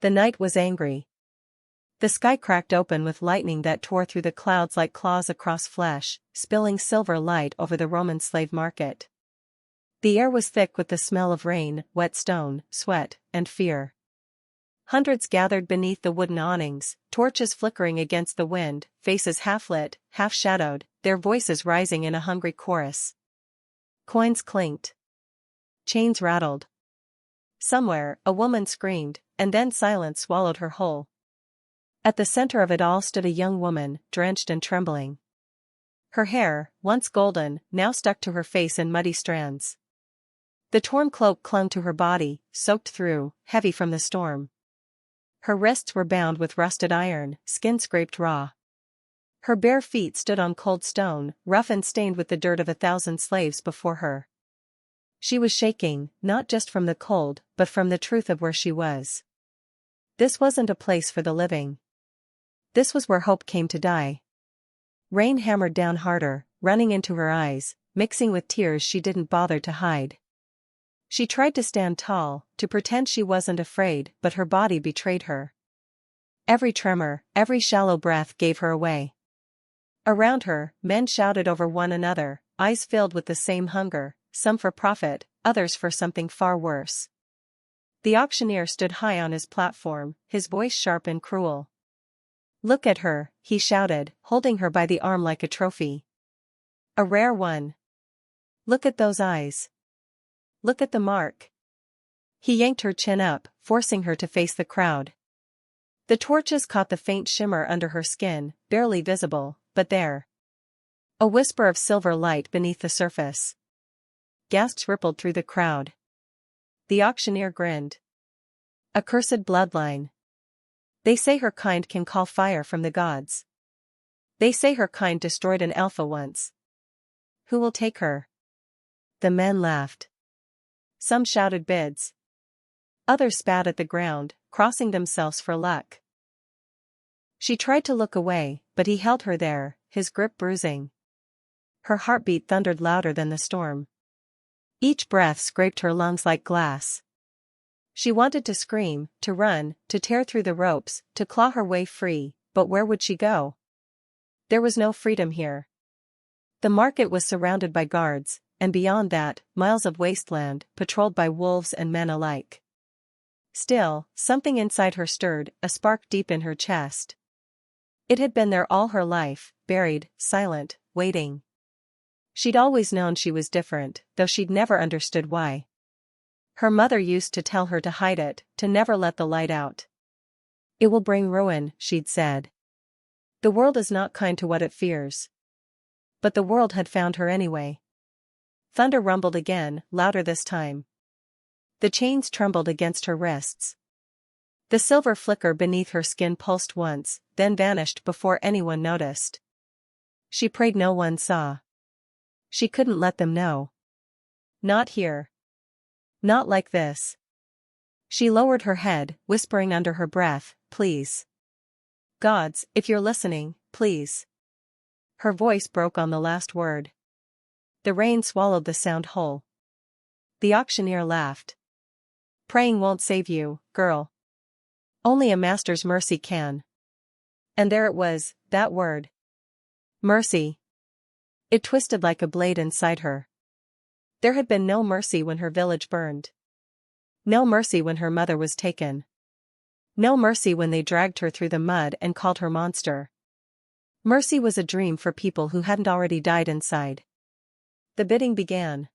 The night was angry. The sky cracked open with lightning that tore through the clouds like claws across flesh, spilling silver light over the Roman slave market. The air was thick with the smell of rain, wet stone, sweat, and fear. Hundreds gathered beneath the wooden awnings, torches flickering against the wind, faces half-lit, half-shadowed, their voices rising in a hungry chorus. Coins clinked. Chains rattled. Somewhere, a woman screamed, and then silence swallowed her whole. At the center of it all stood a young woman, drenched and trembling. Her hair, once golden, now stuck to her face in muddy strands. The torn cloak clung to her body, soaked through, heavy from the storm. Her wrists were bound with rusted iron, skin scraped raw. Her bare feet stood on cold stone, rough and stained with the dirt of 1,000 slaves before her. She was shaking, not just from the cold, but from the truth of where she was. This wasn't a place for the living. This was where hope came to die. Rain hammered down harder, running into her eyes, mixing with tears she didn't bother to hide. She tried to stand tall, to pretend she wasn't afraid, but her body betrayed her. Every tremor, every shallow breath gave her away. Around her, men shouted over one another, eyes filled with the same hunger, some for profit, others for something far worse. The auctioneer stood high on his platform, his voice sharp and cruel. "Look at her," he shouted, holding her by the arm like a trophy. "A rare one. Look at those eyes. Look at the mark." He yanked her chin up, forcing her to face the crowd. The torches caught the faint shimmer under her skin, barely visible, but there. A whisper of silver light beneath the surface. Gasps rippled through the crowd. The auctioneer grinned. "A cursed bloodline. They say her kind can call fire from the gods. They say her kind destroyed an alpha once. Who will take her?" The men laughed. Some shouted bids. Others spat at the ground, crossing themselves for luck. She tried to look away, but he held her there, his grip bruising. Her heartbeat thundered louder than the storm. Each breath scraped her lungs like glass. She wanted to scream, to run, to tear through the ropes, to claw her way free, but where would she go? There was no freedom here. The market was surrounded by guards, and beyond that, miles of wasteland, patrolled by wolves and men alike. Still, something inside her stirred, a spark deep in her chest. It had been there all her life, buried, silent, waiting. She'd always known she was different, though she'd never understood why. Her mother used to tell her to hide it, to never let the light out. "It will bring ruin," she'd said. "The world is not kind to what it fears." But the world had found her anyway. Thunder rumbled again, louder this time. The chains trembled against her wrists. The silver flicker beneath her skin pulsed once, then vanished before anyone noticed. She prayed no one saw. She couldn't let them know. Not here. Not like this. She lowered her head, whispering under her breath, "Please. Gods, if you're listening, please." Her voice broke on the last word. The rain swallowed the sound whole. The auctioneer laughed. "Praying won't save you, girl. Only a master's mercy can." And there it was, that word. Mercy. It twisted like a blade inside her. There had been no mercy when her village burned. No mercy when her mother was taken. No mercy when they dragged her through the mud and called her monster. Mercy was a dream for people who hadn't already died inside. The bidding began.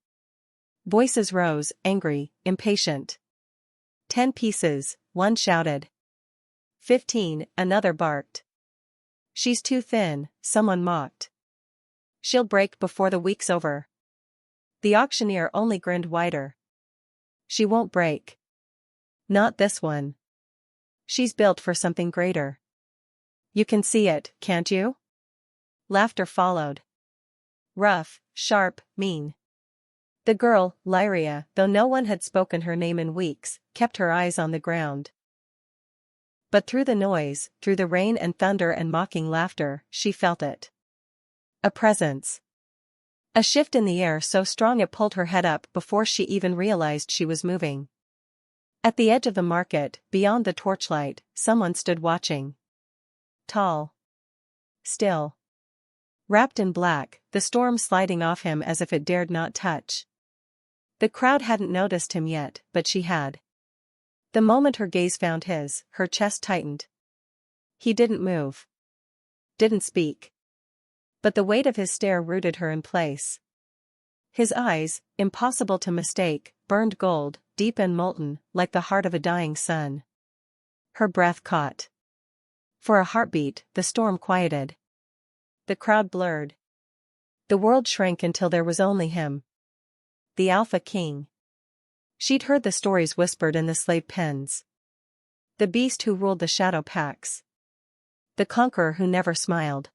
Voices rose, angry, impatient. 10 pieces, one shouted. 15, another barked. "She's too thin," someone mocked. "She'll break before the week's over." The auctioneer only grinned wider. "She won't break. Not this one. She's built for something greater. You can see it, can't you?" Laughter followed. Rough, sharp, mean. The girl, Lyria, though no one had spoken her name in weeks, kept her eyes on the ground. But through the noise, through the rain and thunder and mocking laughter, she felt it. A presence. A shift in the air so strong it pulled her head up before she even realized she was moving. At the edge of the market, beyond the torchlight, someone stood watching. Tall. Still. Wrapped in black, the storm sliding off him as if it dared not touch. The crowd hadn't noticed him yet, but she had. The moment her gaze found his, her chest tightened. He didn't move. Didn't speak. But the weight of his stare rooted her in place. His eyes, impossible to mistake, burned gold, deep and molten, like the heart of a dying sun. Her breath caught. For a heartbeat, the storm quieted. The crowd blurred. The world shrank until there was only him. The Alpha King. She'd heard the stories whispered in the slave pens. The beast who ruled the shadow packs. The conqueror who never smiled.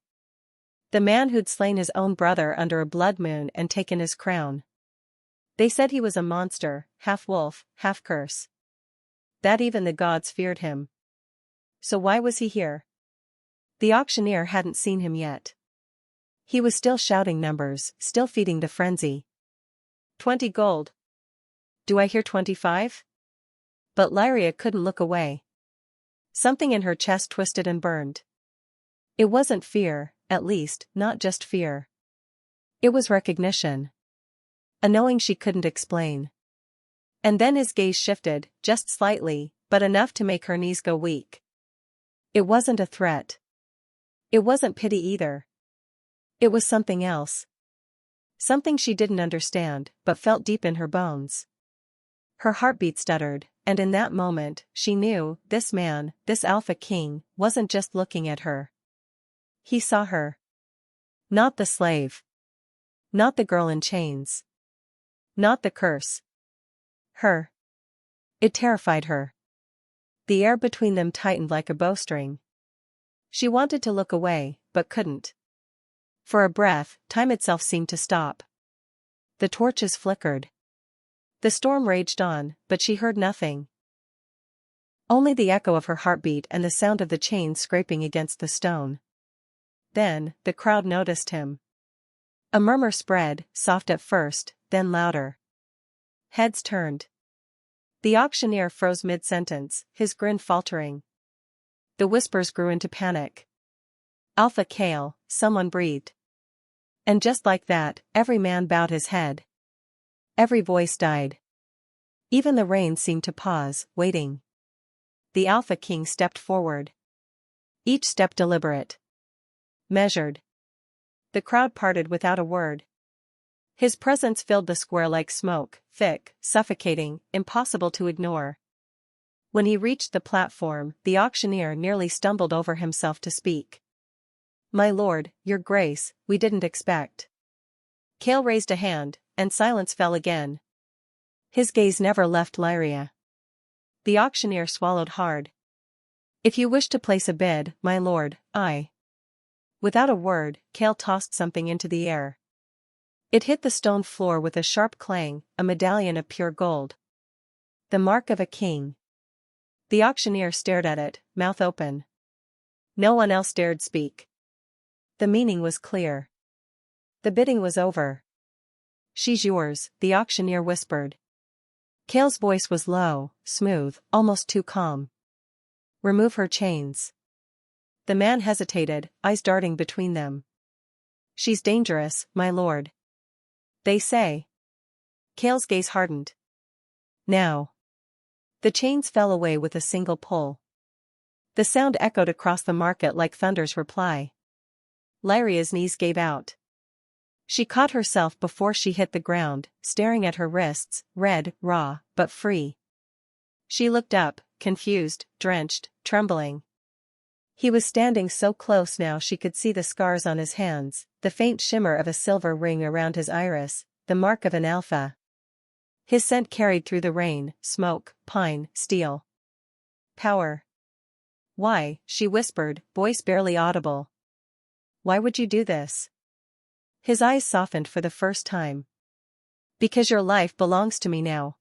The man who'd slain his own brother under a blood moon and taken his crown. They said he was a monster, half wolf, half curse. That even the gods feared him. So why was he here? The auctioneer hadn't seen him yet. He was still shouting numbers, still feeding the frenzy. 20 gold. Do I hear 25? But Lyria couldn't look away. Something in her chest twisted and burned. It wasn't fear, at least, not just fear. It was recognition. A knowing she couldn't explain. And then his gaze shifted, just slightly, but enough to make her knees go weak. It wasn't a threat. It wasn't pity either. It was something else. Something she didn't understand, but felt deep in her bones. Her heartbeat stuttered, and in that moment, she knew, this man, this Alpha King, wasn't just looking at her. He saw her. Not the slave. Not the girl in chains. Not the curse. Her. It terrified her. The air between them tightened like a bowstring. She wanted to look away, but couldn't. For a breath, time itself seemed to stop. The torches flickered. The storm raged on, but she heard nothing. Only the echo of her heartbeat and the sound of the chains scraping against the stone. Then, the crowd noticed him. A murmur spread, soft at first, then louder. Heads turned. The auctioneer froze mid-sentence, his grin faltering. The whispers grew into panic. Alpha Kael, someone breathed. And just like that, every man bowed his head. Every voice died. Even the rain seemed to pause, waiting. The Alpha King stepped forward. Each step deliberate. Measured. The crowd parted without a word. His presence filled the square like smoke, thick, suffocating, impossible to ignore. When he reached the platform, the auctioneer nearly stumbled over himself to speak. "My lord, your grace, we didn't expect." Kael raised a hand, and silence fell again. His gaze never left Lyria. The auctioneer swallowed hard. "If you wish to place a bid, my lord, I." Without a word, Kael tossed something into the air. It hit the stone floor with a sharp clang, a medallion of pure gold. The mark of a king. The auctioneer stared at it, mouth open. No one else dared speak. The meaning was clear. The bidding was over. "She's yours," the auctioneer whispered. Kael's voice was low, smooth, almost too calm. "Remove her chains." The man hesitated, eyes darting between them. "She's dangerous, my lord." "They say." Kael's gaze hardened. "Now." The chains fell away with a single pull. The sound echoed across the market like thunder's reply. Lyria's knees gave out. She caught herself before she hit the ground, staring at her wrists, red, raw, but free. She looked up, confused, drenched, trembling. He was standing so close now she could see the scars on his hands, the faint shimmer of a silver ring around his iris, the mark of an alpha. His scent carried through the rain, smoke, pine, steel. "Power." "Why?" she whispered, voice barely audible. "Why would you do this?" His eyes softened for the first time. "Because your life belongs to me now."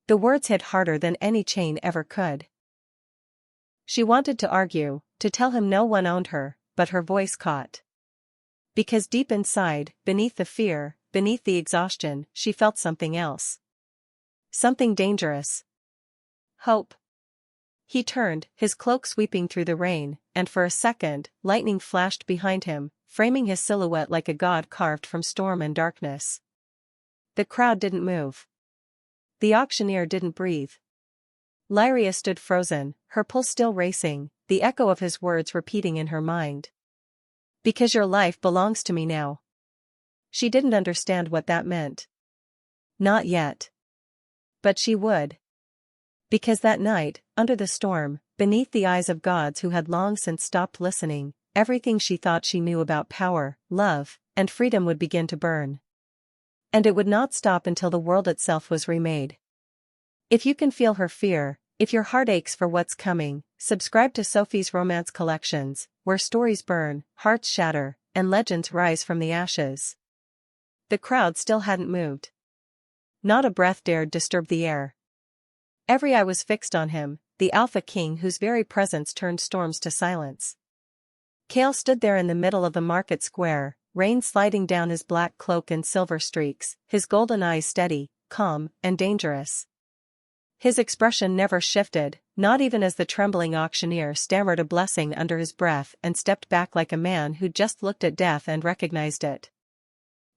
The words hit harder than any chain ever could. She wanted to argue, to tell him no one owned her, but her voice caught. Because deep inside, beneath the fear, beneath the exhaustion, she felt something else. Something dangerous. Hope. He turned, his cloak sweeping through the rain, and for a second, lightning flashed behind him, framing his silhouette like a god carved from storm and darkness. The crowd didn't move. The auctioneer didn't breathe. Lyria stood frozen, her pulse still racing, the echo of his words repeating in her mind. Because your life belongs to me now. She didn't understand what that meant. Not yet. But she would. Because that night, under the storm, beneath the eyes of gods who had long since stopped listening, everything she thought she knew about power, love, and freedom would begin to burn. And it would not stop until the world itself was remade. If you can feel her fear, if your heart aches for what's coming, subscribe to Sophie's Romance Collections, where stories burn, hearts shatter, and legends rise from the ashes. The crowd still hadn't moved. Not a breath dared disturb the air. Every eye was fixed on him, the Alpha King whose very presence turned storms to silence. Kael stood there in the middle of the market square, rain sliding down his black cloak in silver streaks, his golden eyes steady, calm, and dangerous. His expression never shifted, not even as the trembling auctioneer stammered a blessing under his breath and stepped back like a man who'd just looked at death and recognized it.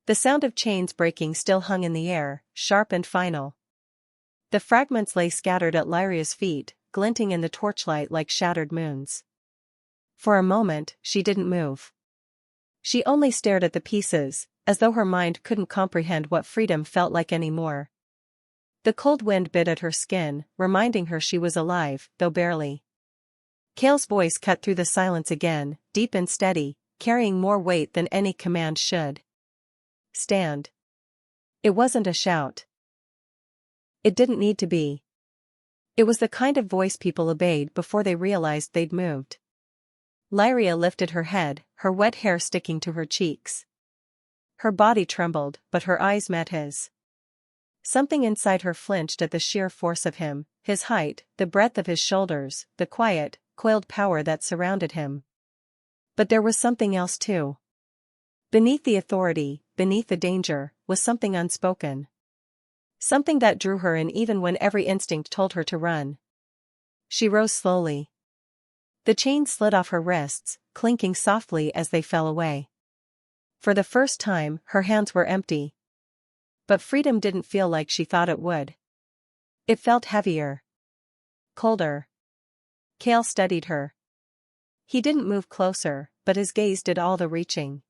The sound of chains breaking still hung in the air, sharp and final. The fragments lay scattered at Lyria's feet, glinting in the torchlight like shattered moons. For a moment, she didn't move. She only stared at the pieces, as though her mind couldn't comprehend what freedom felt like anymore. The cold wind bit at her skin, reminding her she was alive, though barely. Kael's voice cut through the silence again, deep and steady, carrying more weight than any command should. Stand. It wasn't a shout. It didn't need to be. It was the kind of voice people obeyed before they realized they'd moved. Lyria lifted her head, her wet hair sticking to her cheeks. Her body trembled, but her eyes met his. Something inside her flinched at the sheer force of him, his height, the breadth of his shoulders, the quiet, coiled power that surrounded him. But there was something else too. Beneath the authority, beneath the danger, was something unspoken. Something that drew her in even when every instinct told her to run. She rose slowly. The chains slid off her wrists, clinking softly as they fell away. For the first time, her hands were empty. But freedom didn't feel like she thought it would. It felt heavier. Colder. Kael studied her. He didn't move closer, but his gaze did all the reaching.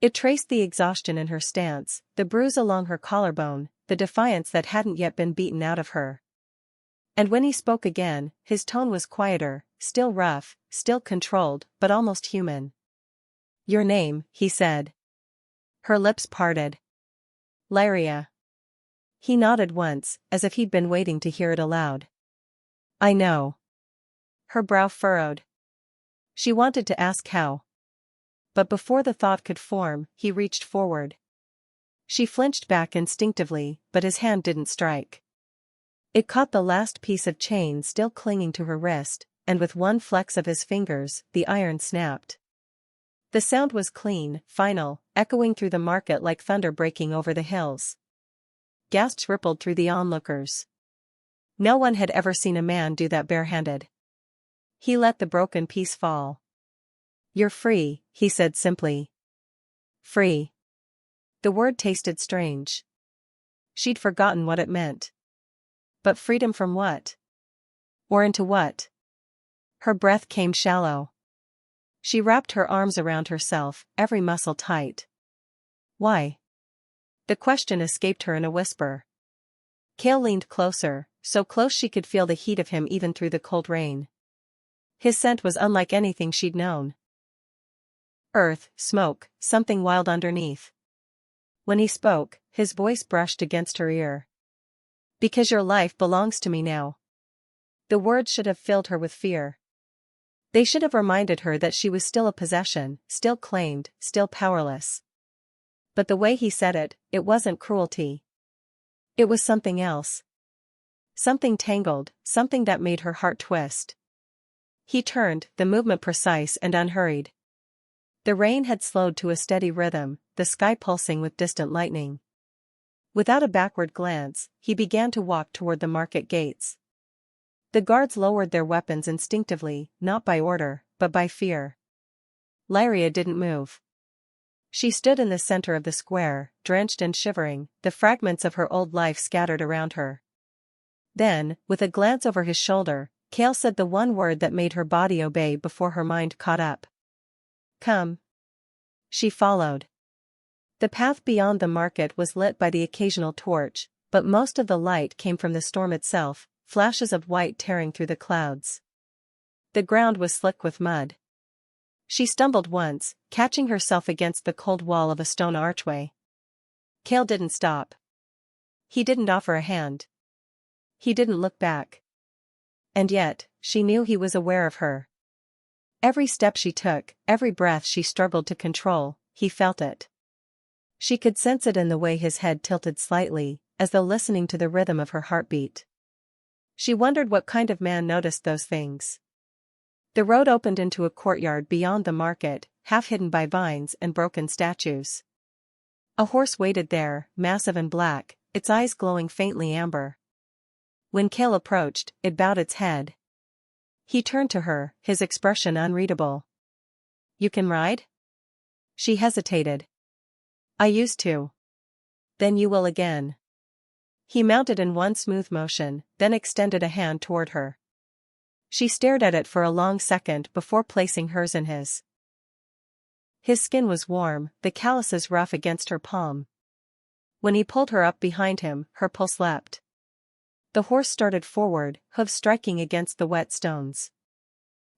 It traced the exhaustion in her stance, the bruise along her collarbone, the defiance that hadn't yet been beaten out of her. And when he spoke again, his tone was quieter, still rough, still controlled, but almost human. "Your name," he said. Her lips parted. "Lyria." He nodded once, as if he'd been waiting to hear it aloud. "I know." Her brow furrowed. She wanted to ask how. But before the thought could form, he reached forward. She flinched back instinctively, but his hand didn't strike. It caught the last piece of chain still clinging to her wrist, and with one flex of his fingers, the iron snapped. The sound was clean, final, echoing through the market like thunder breaking over the hills. Gasps rippled through the onlookers. No one had ever seen a man do that barehanded. He let the broken piece fall. "You're free," he said simply. Free. The word tasted strange. She'd forgotten what it meant. But freedom from what? Or into what? Her breath came shallow. She wrapped her arms around herself, every muscle tight. Why? The question escaped her in a whisper. Kael leaned closer, so close she could feel the heat of him even through the cold rain. His scent was unlike anything she'd known. Earth, smoke, something wild underneath. When he spoke, his voice brushed against her ear. "Because your life belongs to me now." The words should have filled her with fear. They should have reminded her that she was still a possession, still claimed, still powerless. But the way he said it, it wasn't cruelty. It was something else. Something tangled, something that made her heart twist. He turned, the movement precise and unhurried. The rain had slowed to a steady rhythm, the sky pulsing with distant lightning. Without a backward glance, he began to walk toward the market gates. The guards lowered their weapons instinctively, not by order, but by fear. Lyria didn't move. She stood in the center of the square, drenched and shivering, the fragments of her old life scattered around her. Then, with a glance over his shoulder, Kael said the one word that made her body obey before her mind caught up. Come. She followed. The path beyond the market was lit by the occasional torch, but most of the light came from the storm itself, flashes of white tearing through the clouds. The ground was slick with mud. She stumbled once, catching herself against the cold wall of a stone archway. Kael didn't stop. He didn't offer a hand. He didn't look back. And yet, she knew he was aware of her. Every step she took, every breath she struggled to control, he felt it. She could sense it in the way his head tilted slightly, as though listening to the rhythm of her heartbeat. She wondered what kind of man noticed those things. The road opened into a courtyard beyond the market, half hidden by vines and broken statues. A horse waited there, massive and black, its eyes glowing faintly amber. When Kael approached, it bowed its head. He turned to her, his expression unreadable. "You can ride?" She hesitated. "I used to." "Then you will again." He mounted in one smooth motion, then extended a hand toward her. She stared at it for a long second before placing hers in his. His skin was warm, the calluses rough against her palm. When he pulled her up behind him, her pulse leapt. The horse started forward, hooves striking against the wet stones.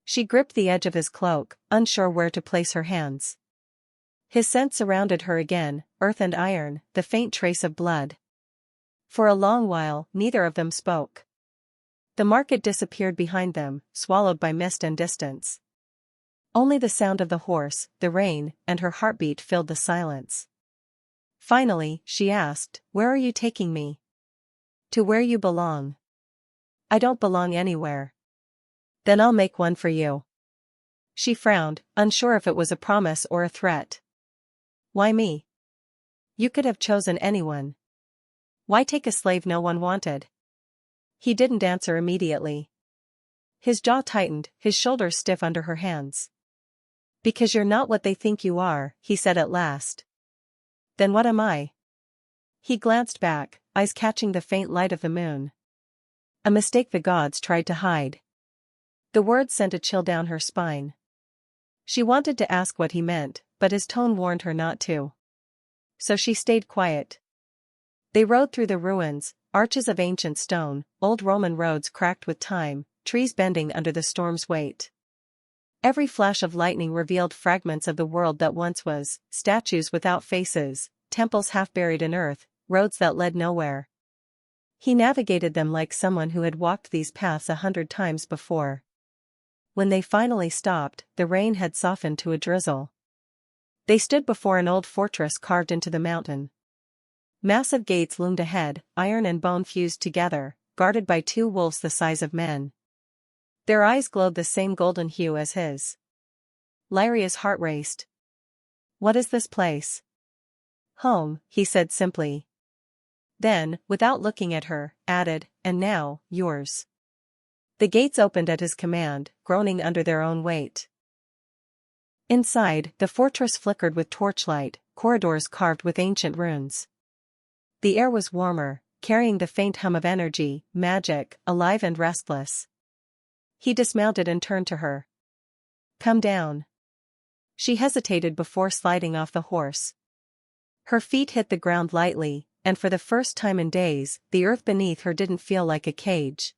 She gripped the edge of his cloak, unsure where to place her hands. His scent surrounded her again, earth and iron, the faint trace of blood. For a long while, neither of them spoke. The market disappeared behind them, swallowed by mist and distance. Only the sound of the horse, the rain, and her heartbeat filled the silence. Finally, she asked, "Where are you taking me?" "To where you belong." "I don't belong anywhere." "Then I'll make one for you." She frowned, unsure if it was a promise or a threat. "Why me?" "You could have chosen anyone. Why take a slave no one wanted?" He didn't answer immediately. His jaw tightened, his shoulders stiff under her hands. "Because you're not what they think you are," he said at last. "Then what am I?" He glanced back, eyes catching the faint light of the moon. "A mistake the gods tried to hide." The words sent a chill down her spine. She wanted to ask what he meant, but his tone warned her not to. So she stayed quiet. They rode through the ruins, arches of ancient stone, old Roman roads cracked with time, trees bending under the storm's weight. Every flash of lightning revealed fragments of the world that once was, statues without faces, temples half buried in earth, roads that led nowhere. He navigated them like someone who had walked these paths 100 times before. When they finally stopped, the rain had softened to a drizzle. They stood before an old fortress carved into the mountain. Massive gates loomed ahead, iron and bone fused together, guarded by 2 wolves the size of men. Their eyes glowed the same golden hue as his. Lyria's heart raced. "What is this place?" "Home," he said simply. Then, without looking at her, added, "And now, yours." The gates opened at his command, groaning under their own weight. Inside, the fortress flickered with torchlight, corridors carved with ancient runes. The air was warmer, carrying the faint hum of energy, magic, alive and restless. He dismounted and turned to her. "Come down." She hesitated before sliding off the horse. Her feet hit the ground lightly, and for the first time in days, the earth beneath her didn't feel like a cage.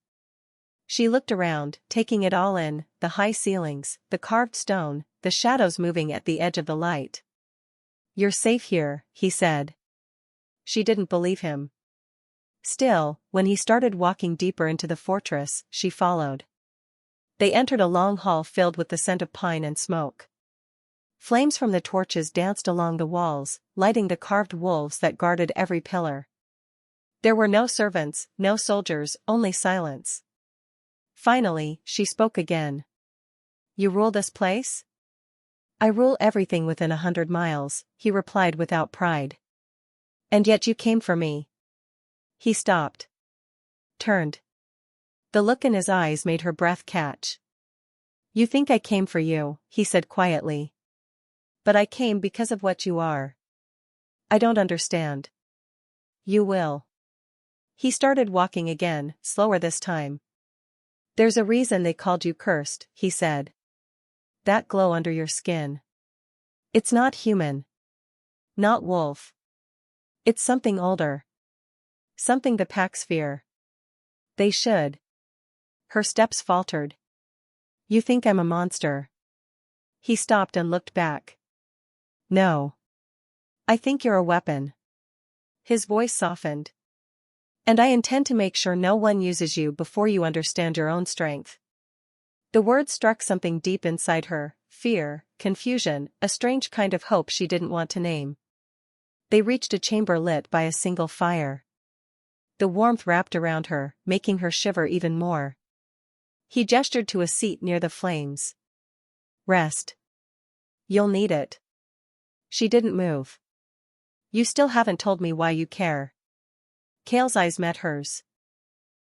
She looked around, taking it all in, the high ceilings, the carved stone, the shadows moving at the edge of the light. "You're safe here," he said. She didn't believe him. Still, when he started walking deeper into the fortress, she followed. They entered a long hall filled with the scent of pine and smoke. Flames from the torches danced along the walls, lighting the carved wolves that guarded every pillar. There were no servants, no soldiers, only silence. Finally, she spoke again. "You rule this place?" "I rule everything within 100 miles, he replied without pride. "And yet you came for me." He stopped. Turned. The look in his eyes made her breath catch. "You think I came for you," he said quietly. "But I came because of what you are." "I don't understand." "You will." He started walking again, slower this time. "There's a reason they called you cursed," he said. "That glow under your skin. It's not human. Not wolf. It's something older. Something the packs fear. They should." Her steps faltered. "You think I'm a monster?" He stopped and looked back. "No. I think you're a weapon." His voice softened. "And I intend to make sure no one uses you before you understand your own strength." The word struck something deep inside her, fear, confusion, a strange kind of hope she didn't want to name. They reached a chamber lit by a single fire. The warmth wrapped around her, making her shiver even more. He gestured to a seat near the flames. "Rest. You'll need it." She didn't move. "You still haven't told me why you care." Kael's eyes met hers.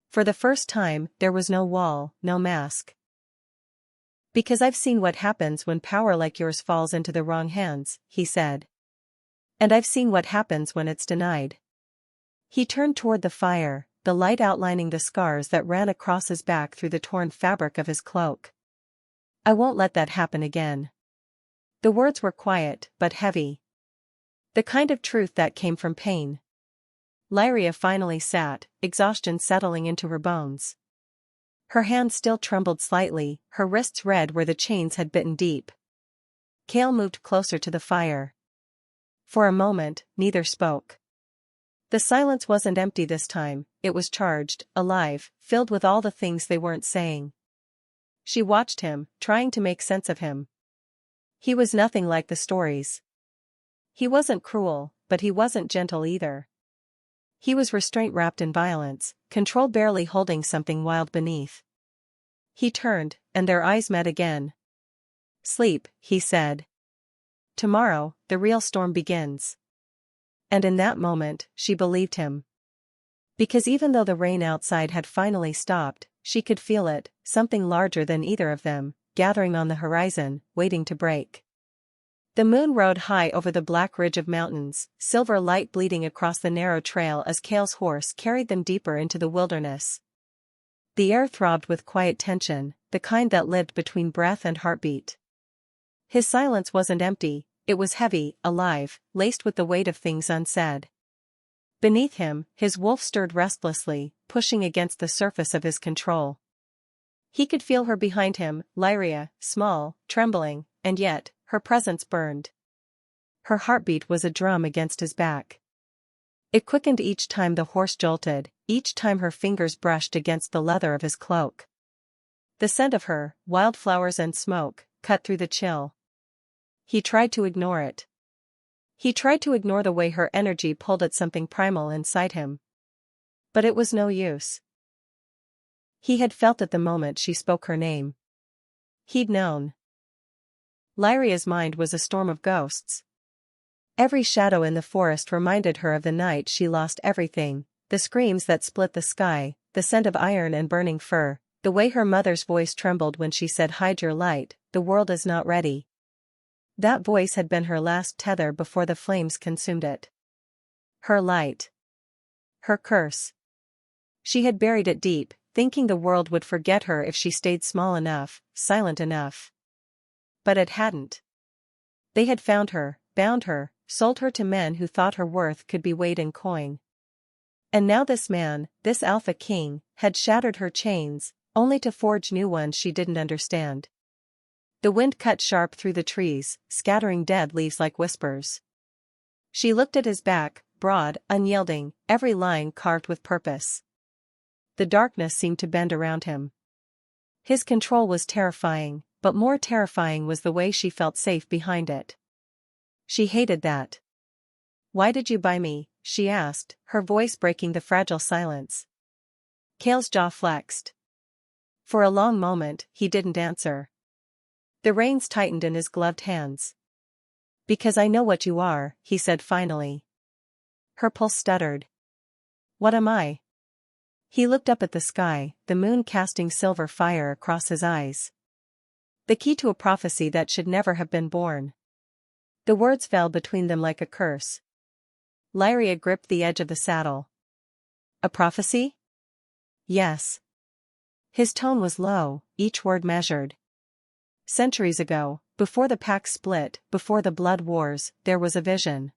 For the first time, there was no wall, no mask. "Because I've seen what happens when power like yours falls into the wrong hands," he said. "And I've seen what happens when it's denied." He turned toward the fire, the light outlining the scars that ran across his back through the torn fabric of his cloak. "I won't let that happen again." The words were quiet, but heavy. The kind of truth that came from pain. Lyria finally sat, exhaustion settling into her bones. Her hands still trembled slightly, her wrists red where the chains had bitten deep. Kael moved closer to the fire. For a moment, neither spoke. The silence wasn't empty this time, it was charged, alive, filled with all the things they weren't saying. She watched him, trying to make sense of him. He was nothing like the stories. He wasn't cruel, but he wasn't gentle either. He was restraint wrapped in violence, control barely holding something wild beneath. He turned, and their eyes met again. "Sleep," he said. "Tomorrow, the real storm begins." And in that moment, she believed him. Because even though the rain outside had finally stopped, she could feel it, something larger than either of them, gathering on the horizon, waiting to break. The moon rode high over the black ridge of mountains, silver light bleeding across the narrow trail as Kael's horse carried them deeper into the wilderness. The air throbbed with quiet tension, the kind that lived between breath and heartbeat. His silence wasn't empty, it was heavy, alive, laced with the weight of things unsaid. Beneath him, his wolf stirred restlessly, pushing against the surface of his control. He could feel her behind him, Lyria, small, trembling, and yet, her presence burned. Her heartbeat was a drum against his back. It quickened each time the horse jolted, each time her fingers brushed against the leather of his cloak. The scent of her, wildflowers and smoke, cut through the chill. He tried to ignore it. He tried to ignore the way her energy pulled at something primal inside him. But it was no use. He had felt it the moment she spoke her name. He'd known. Lyria's mind was a storm of ghosts. Every shadow in the forest reminded her of the night she lost everything, the screams that split the sky, the scent of iron and burning fur, the way her mother's voice trembled when she said, "Hide your light, the world is not ready." That voice had been her last tether before the flames consumed it. Her light. Her curse. She had buried it deep, thinking the world would forget her if she stayed small enough, silent enough. But it hadn't. They had found her, bound her, sold her to men who thought her worth could be weighed in coin. And now this man, this alpha king, had shattered her chains, only to forge new ones she didn't understand. The wind cut sharp through the trees, scattering dead leaves like whispers. She looked at his back, broad, unyielding, every line carved with purpose. The darkness seemed to bend around him. His control was terrifying, but more terrifying was the way she felt safe behind it. She hated that. "Why did you buy me?" she asked, her voice breaking the fragile silence. Kael's jaw flexed. For a long moment, he didn't answer. The reins tightened in his gloved hands. "Because I know what you are," he said finally. Her pulse stuttered. "What am I?" He looked up at the sky, the moon casting silver fire across his eyes. The key to a prophecy that should never have been born. The words fell between them like a curse. Lyria gripped the edge of the saddle. A prophecy? Yes. His tone was low, each word measured. Centuries ago, before the pack split, before the blood wars, there was a vision.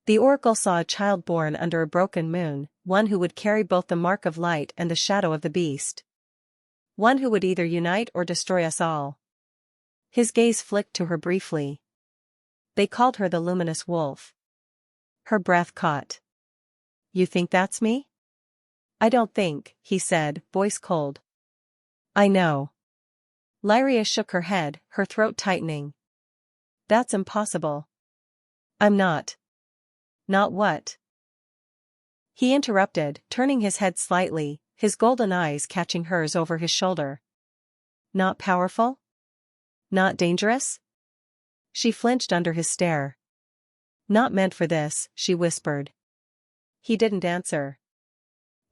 The oracle saw a child born under a broken moon, one who would carry both the mark of light and the shadow of the beast. One who would either unite or destroy us all. His gaze flicked to her briefly. They called her the luminous wolf. Her breath caught. You think that's me? I don't think, he said, voice cold. I know. Lyria shook her head, her throat tightening. That's impossible. I'm not. Not what? He interrupted, turning his head slightly, his golden eyes catching hers over his shoulder. Not powerful? Not dangerous? She flinched under his stare. Not meant for this, she whispered. He didn't answer.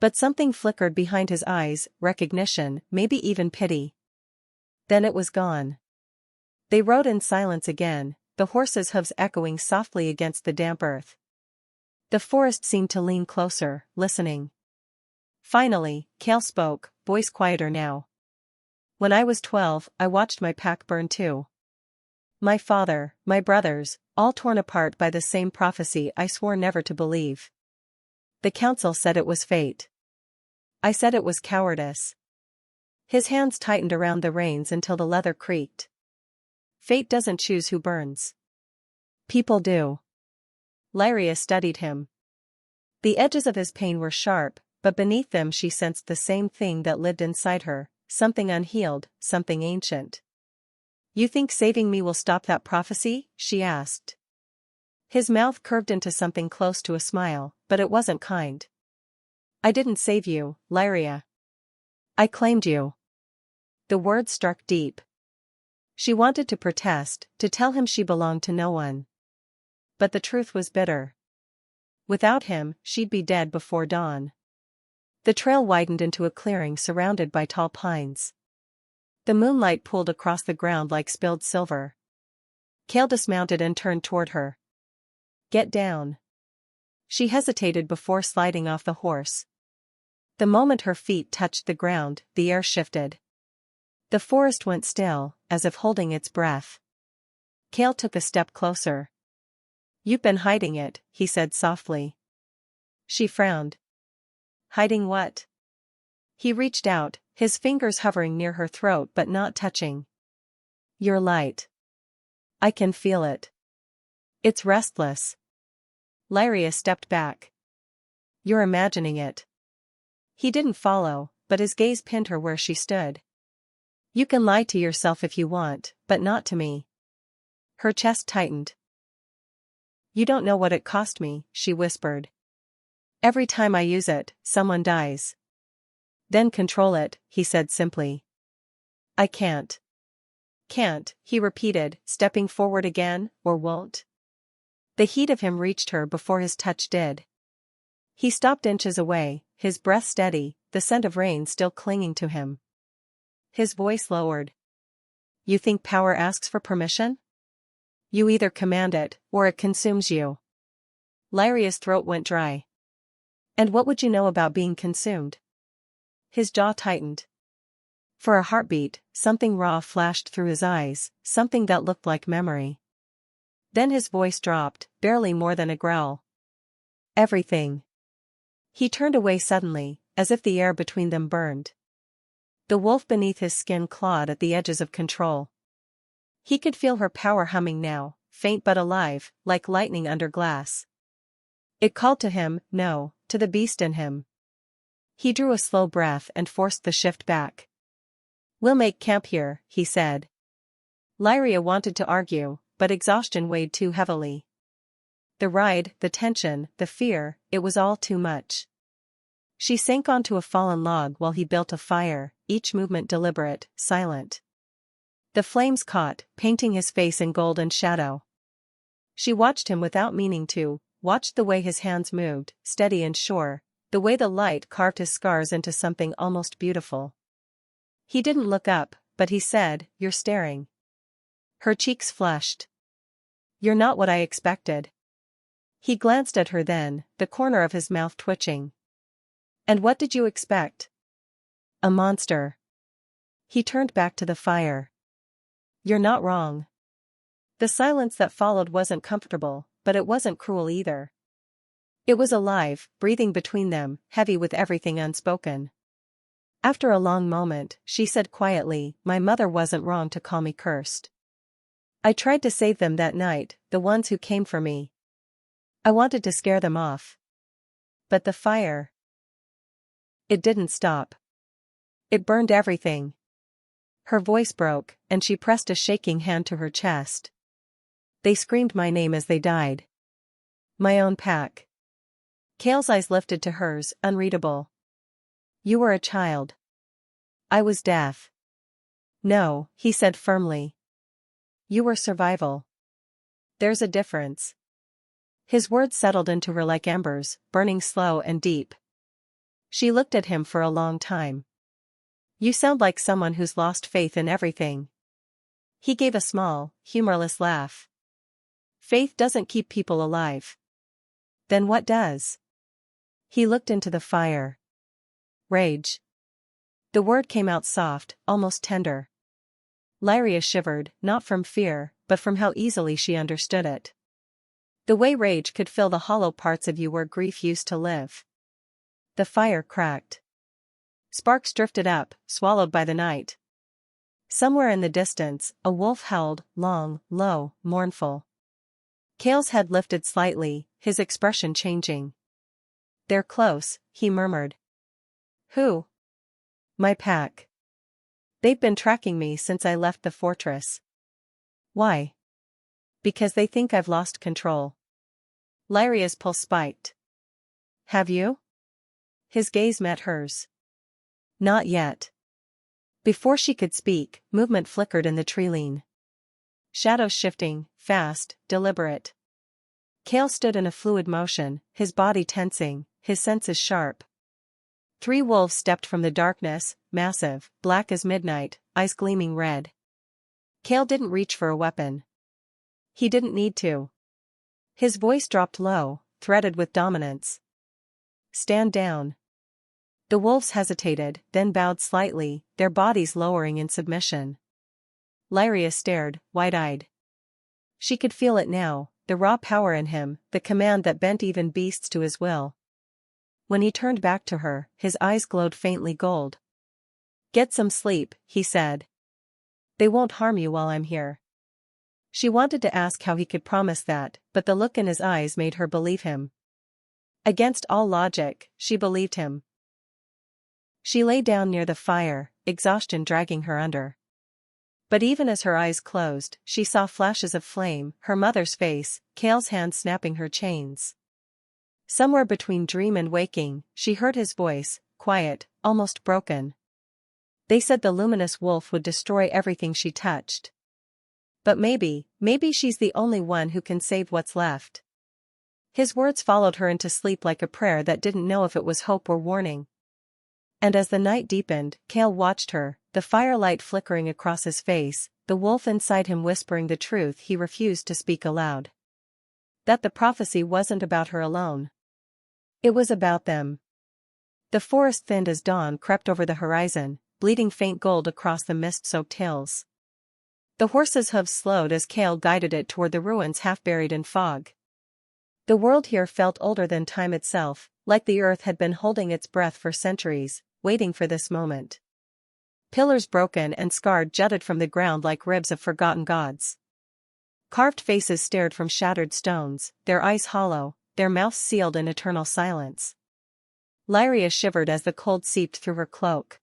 But something flickered behind his eyes, recognition, maybe even pity. Then it was gone. They rode in silence again, the horses' hooves echoing softly against the damp earth. The forest seemed to lean closer, listening. Finally, Kael spoke, voice quieter now. When I was 12, I watched my pack burn too. My father, my brothers, all torn apart by the same prophecy I swore never to believe. The council said it was fate. I said it was cowardice. His hands tightened around the reins until the leather creaked. Fate doesn't choose who burns. People do. Lyria studied him. The edges of his pain were sharp, but beneath them she sensed the same thing that lived inside her, something unhealed, something ancient. You think saving me will stop that prophecy? She asked. His mouth curved into something close to a smile, but it wasn't kind. I didn't save you, Lyria. I claimed you. The words struck deep. She wanted to protest, to tell him she belonged to no one. But the truth was bitter. Without him, she'd be dead before dawn. The trail widened into a clearing surrounded by tall pines. The moonlight pooled across the ground like spilled silver. Kael dismounted and turned toward her. Get down. She hesitated before sliding off the horse. The moment her feet touched the ground, the air shifted. The forest went still, as if holding its breath. Kael took a step closer. You've been hiding it, he said softly. She frowned. Hiding what? He reached out, his fingers hovering near her throat but not touching. Your light. I can feel it. It's restless. Lyria stepped back. You're imagining it. He didn't follow, but his gaze pinned her where she stood. You can lie to yourself if you want, but not to me. Her chest tightened. You don't know what it cost me, she whispered. Every time I use it, someone dies. Then control it, he said simply. I can't. Can't, he repeated, stepping forward again, or won't. The heat of him reached her before his touch did. He stopped inches away, his breath steady, the scent of rain still clinging to him. His voice lowered. You think power asks for permission? You either command it, or it consumes you. Lyria's throat went dry. And what would you know about being consumed? His jaw tightened. For a heartbeat, something raw flashed through his eyes, something that looked like memory. Then his voice dropped, barely more than a growl. Everything. He turned away suddenly, as if the air between them burned. The wolf beneath his skin clawed at the edges of control. He could feel her power humming now, faint but alive, like lightning under glass. It called to him, no, to the beast in him. He drew a slow breath and forced the shift back. We'll make camp here, he said. Lyria wanted to argue, but exhaustion weighed too heavily. The ride, the tension, the fear, it was all too much. She sank onto a fallen log while he built a fire, each movement deliberate, silent. The flames caught, painting his face in gold and shadow. She watched him without meaning to, watched the way his hands moved, steady and sure, the way the light carved his scars into something almost beautiful. He didn't look up, but he said, "You're staring." Her cheeks flushed. "You're not what I expected." He glanced at her then, the corner of his mouth twitching. "And what did you expect?" "A monster." He turned back to the fire. "You're not wrong." The silence that followed wasn't comfortable, but it wasn't cruel either. It was alive, breathing between them, heavy with everything unspoken. After a long moment, she said quietly, "My mother wasn't wrong to call me cursed. I tried to save them that night, the ones who came for me. I wanted to scare them off. But the fire, it didn't stop. It burned everything." Her voice broke, and she pressed a shaking hand to her chest. "They screamed my name as they died. My own pack." Kael's eyes lifted to hers, unreadable. "You were a child. I was death." "No," he said firmly. "You were survival. There's a difference." His words settled into her like embers, burning slow and deep. She looked at him for a long time. "You sound like someone who's lost faith in everything." He gave a small, humorless laugh. "Faith doesn't keep people alive." "Then what does?" He looked into the fire. "Rage." The word came out soft, almost tender. Lyria shivered, not from fear, but from how easily she understood it. The way rage could fill the hollow parts of you where grief used to live. The fire cracked. Sparks drifted up, swallowed by the night. Somewhere in the distance, a wolf howled, long, low, mournful. Kael's head lifted slightly, his expression changing. "They're close," he murmured. "Who?" "My pack. They've been tracking me since I left the fortress." "Why?" "Because they think I've lost control." Lyria's pulse spiked. "Have you?" His gaze met hers. "Not yet." Before she could speak, movement flickered in the treeline. Shadows shifting, fast, deliberate. Kael stood in a fluid motion, his body tensing, his senses sharp. 3 wolves stepped from the darkness, massive, black as midnight, eyes gleaming red. Kael didn't reach for a weapon. He didn't need to. His voice dropped low, threaded with dominance. "Stand down." The wolves hesitated, then bowed slightly, their bodies lowering in submission. Lyria stared, wide-eyed. She could feel it now, the raw power in him, the command that bent even beasts to his will. When he turned back to her, his eyes glowed faintly gold. "Get some sleep," he said. "They won't harm you while I'm here." She wanted to ask how he could promise that, but the look in his eyes made her believe him. Against all logic, she believed him. She lay down near the fire, exhaustion dragging her under. But even as her eyes closed, she saw flashes of flame, her mother's face, Kael's hand snapping her chains. Somewhere between dream and waking, she heard his voice, quiet, almost broken. "They said the luminous wolf would destroy everything she touched. But maybe she's the only one who can save what's left." His words followed her into sleep like a prayer that didn't know if it was hope or warning. And as the night deepened, Kael watched her, the firelight flickering across his face, the wolf inside him whispering the truth he refused to speak aloud. That the prophecy wasn't about her alone. It was about them. The forest thinned as dawn crept over the horizon, bleeding faint gold across the mist-soaked hills. The horse's hooves slowed as Kael guided it toward the ruins half buried in fog. The world here felt older than time itself, like the earth had been holding its breath for centuries, waiting for this moment. Pillars broken and scarred jutted from the ground like ribs of forgotten gods. Carved faces stared from shattered stones, their eyes hollow, their mouths sealed in eternal silence. Lyria shivered as the cold seeped through her cloak.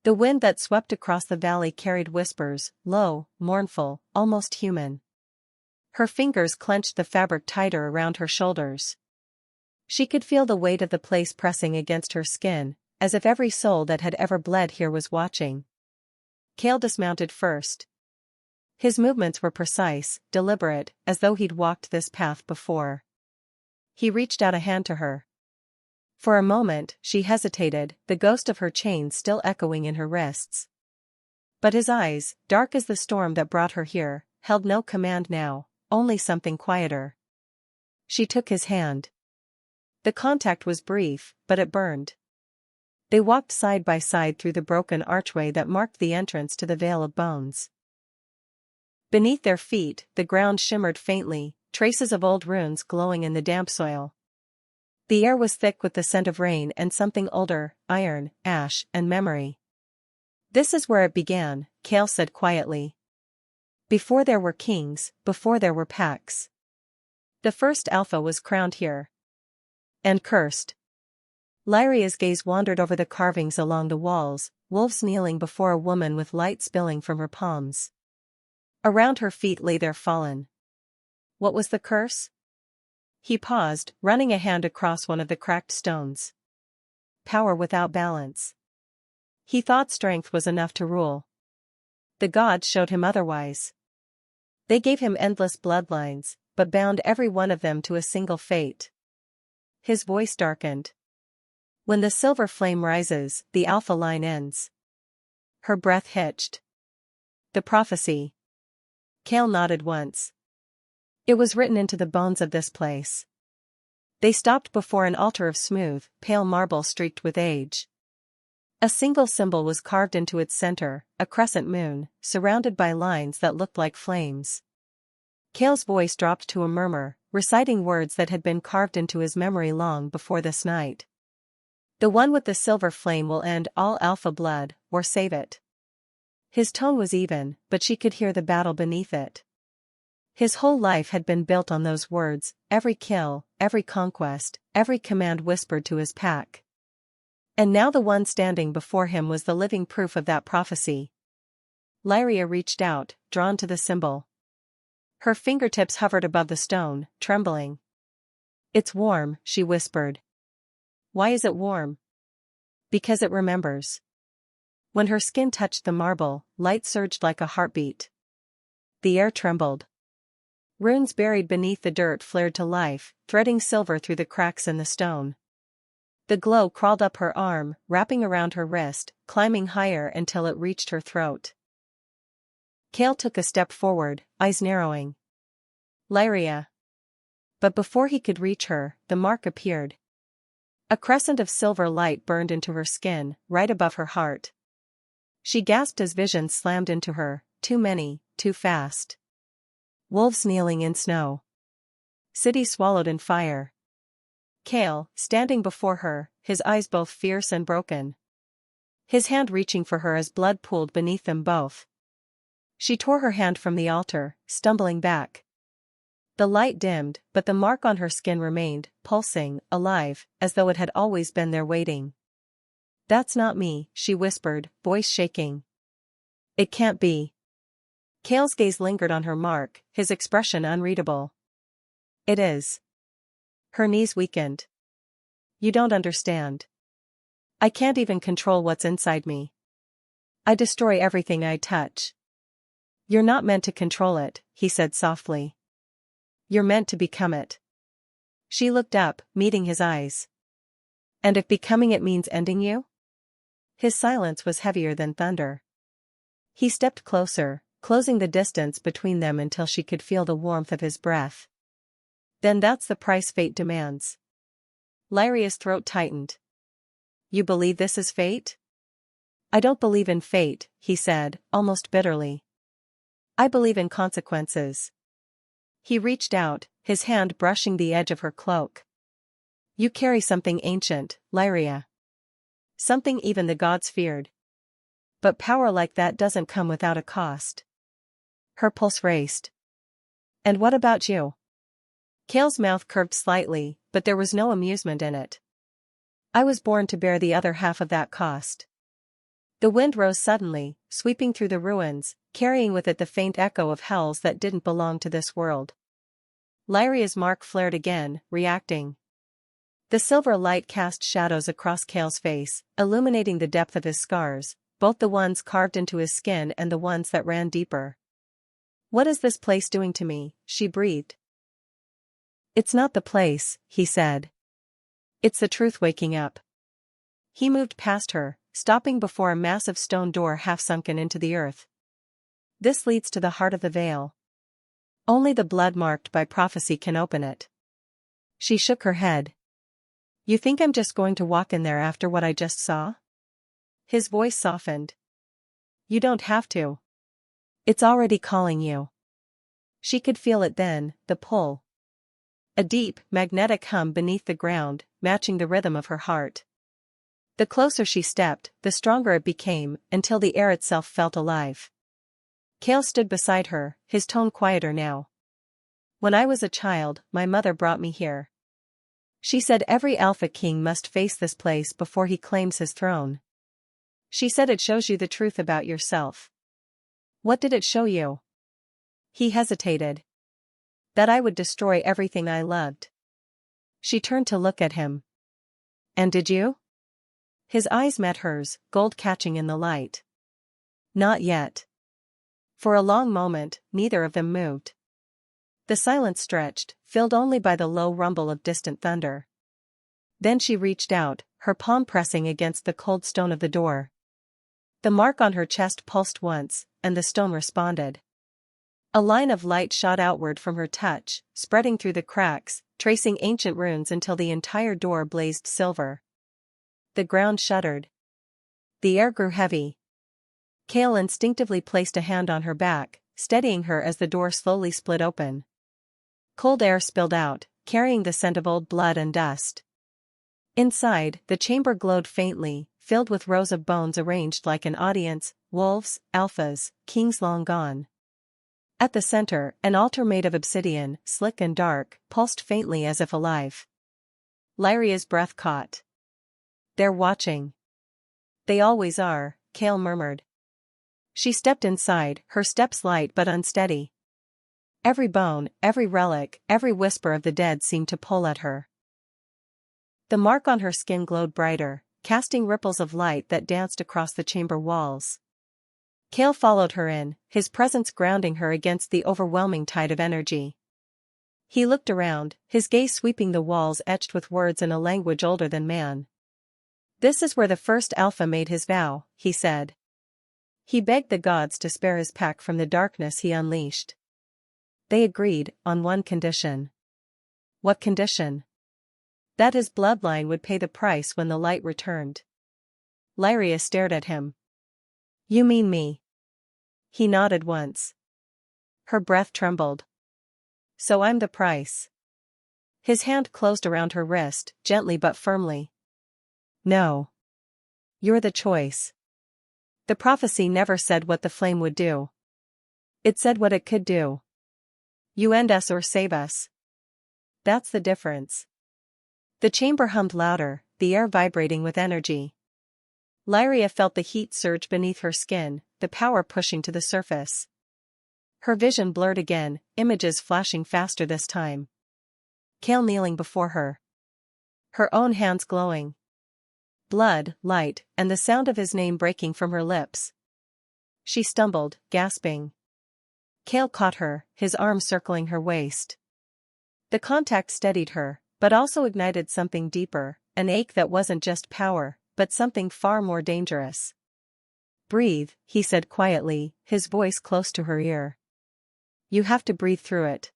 The wind that swept across the valley carried whispers, low, mournful, almost human. Her fingers clenched the fabric tighter around her shoulders. She could feel the weight of the place pressing against her skin, as if every soul that had ever bled here was watching. Kael dismounted first. His movements were precise, deliberate, as though he'd walked this path before. He reached out a hand to her. For a moment, she hesitated, the ghost of her chain still echoing in her wrists. But his eyes, dark as the storm that brought her here, held no command now, only something quieter. She took his hand. The contact was brief, but it burned. They walked side by side through the broken archway that marked the entrance to the Vale of Bones. Beneath their feet, the ground shimmered faintly, traces of old runes glowing in the damp soil. The air was thick with the scent of rain and something older, iron, ash, and memory. "This is where it began," Kael said quietly. "Before there were kings, before there were packs. The first alpha was crowned here. And cursed." Lyria's gaze wandered over the carvings along the walls, wolves kneeling before a woman with light spilling from her palms. Around her feet lay their fallen. What was the curse? He paused, running a hand across one of the cracked stones. Power without balance. He thought strength was enough to rule. The gods showed him otherwise. They gave him endless bloodlines, but bound every one of them to a single fate. His voice darkened. "When the silver flame rises, the alpha line ends." Her breath hitched. "The prophecy." Kael nodded once. "It was written into the bones of this place." They stopped before an altar of smooth, pale marble streaked with age. A single symbol was carved into its center, a crescent moon, surrounded by lines that looked like flames. Kael's voice dropped to a murmur, reciting words that had been carved into his memory long before this night. "The one with the silver flame will end all alpha blood, or save it." His tone was even, but she could hear the battle beneath it. His whole life had been built on those words, every kill, every conquest, every command whispered to his pack. And now the one standing before him was the living proof of that prophecy. Lyria reached out, drawn to the symbol. Her fingertips hovered above the stone, trembling. "It's warm," she whispered. "Why is it warm?" "Because it remembers." When her skin touched the marble, light surged like a heartbeat. The air trembled. Runes buried beneath the dirt flared to life, threading silver through the cracks in the stone. The glow crawled up her arm, wrapping around her wrist, climbing higher until it reached her throat. Kael took a step forward, eyes narrowing. "Lyria." But before he could reach her, the mark appeared. A crescent of silver light burned into her skin, right above her heart. She gasped as vision slammed into her, too many, too fast. Wolves kneeling in snow. City swallowed in fire. Kael, standing before her, his eyes both fierce and broken. His hand reaching for her as blood pooled beneath them both. She tore her hand from the altar, stumbling back. The light dimmed, but the mark on her skin remained, pulsing, alive, as though it had always been there waiting. "That's not me," she whispered, voice shaking. "It can't be." Kael's gaze lingered on her mark, his expression unreadable. "It is." Her knees weakened. "You don't understand. I can't even control what's inside me. I destroy everything I touch." "You're not meant to control it," he said softly. "You're meant to become it." She looked up, meeting his eyes. "And if becoming it means ending you?" His silence was heavier than thunder. He stepped closer, closing the distance between them until she could feel the warmth of his breath. "Then that's the price fate demands." Lyria's throat tightened. "You believe this is fate?" "I don't believe in fate," he said, almost bitterly. "I believe in consequences." He reached out, his hand brushing the edge of her cloak. "You carry something ancient, Lyria. Something even the gods feared. But power like that doesn't come without a cost." Her pulse raced. "And what about you?" Kael's mouth curved slightly, but there was no amusement in it. "I was born to bear the other half of that cost." The wind rose suddenly, sweeping through the ruins, carrying with it the faint echo of hells that didn't belong to this world. Lyria's mark flared again, reacting. The silver light cast shadows across Kael's face, illuminating the depth of his scars, both the ones carved into his skin and the ones that ran deeper. "What is this place doing to me?" she breathed. "It's not the place," he said. It's the truth waking up. He moved past her, stopping before a massive stone door half sunken into the earth. This leads to the heart of the veil. Only the blood marked by prophecy can open it. She shook her head. You think I'm just going to walk in there after what I just saw? His voice softened. You don't have to. It's already calling you. She could feel it then, the pull. A deep, magnetic hum beneath the ground, matching the rhythm of her heart. The closer she stepped, the stronger it became, until the air itself felt alive. Kael stood beside her, his tone quieter now. When I was a child, my mother brought me here. She said every Alpha King must face this place before he claims his throne. She said it shows you the truth about yourself. What did it show you? He hesitated. That I would destroy everything I loved. She turned to look at him. And did you? His eyes met hers, gold catching in the light. Not yet. For a long moment, neither of them moved. The silence stretched, filled only by the low rumble of distant thunder. Then she reached out, her palm pressing against the cold stone of the door. The mark on her chest pulsed once, and the stone responded. A line of light shot outward from her touch, spreading through the cracks, tracing ancient runes until the entire door blazed silver. The ground shuddered. The air grew heavy. Kael instinctively placed a hand on her back, steadying her as the door slowly split open. Cold air spilled out, carrying the scent of old blood and dust. Inside, the chamber glowed faintly, filled with rows of bones arranged like an audience, wolves, alphas, kings long gone. At the center, an altar made of obsidian, slick and dark, pulsed faintly as if alive. Lyria's breath caught. They're watching. They always are, Kael murmured. She stepped inside, her steps light but unsteady. Every bone, every relic, every whisper of the dead seemed to pull at her. The mark on her skin glowed brighter, casting ripples of light that danced across the chamber walls. Kael followed her in, his presence grounding her against the overwhelming tide of energy. He looked around, his gaze sweeping the walls etched with words in a language older than man. This is where the first Alpha made his vow, he said. He begged the gods to spare his pack from the darkness he unleashed. They agreed, on one condition. What condition? That his bloodline would pay the price when the light returned. Lyria stared at him. You mean me? He nodded once. Her breath trembled. So I'm the price. His hand closed around her wrist, gently but firmly. No. You're the choice. The prophecy never said what the flame would do. It said what it could do. You end us or save us. That's the difference. The chamber hummed louder, the air vibrating with energy. Lyria felt the heat surge beneath her skin, the power pushing to the surface. Her vision blurred again, images flashing faster this time. Kael kneeling before her. Her own hands glowing. Blood, light, and the sound of his name breaking from her lips. She stumbled, gasping. Kael caught her, his arm circling her waist. The contact steadied her, but also ignited something deeper, an ache that wasn't just power, but something far more dangerous. Breathe, he said quietly, his voice close to her ear. You have to breathe through it.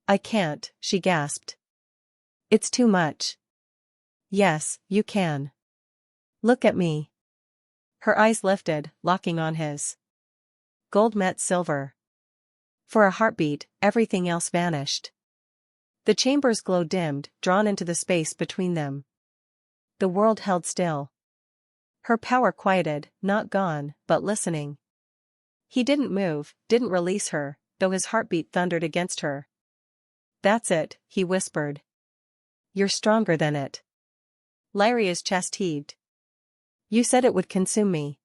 I can't, she gasped. It's too much. Yes, you can. Look at me. Her eyes lifted, locking on his. Gold met silver. For a heartbeat, everything else vanished. The chamber's glow dimmed, drawn into the space between them. The world held still. Her power quieted, not gone, but listening. He didn't move, didn't release her, though his heartbeat thundered against her. That's it, he whispered. You're stronger than it. Lyria's chest heaved. You said it would consume me.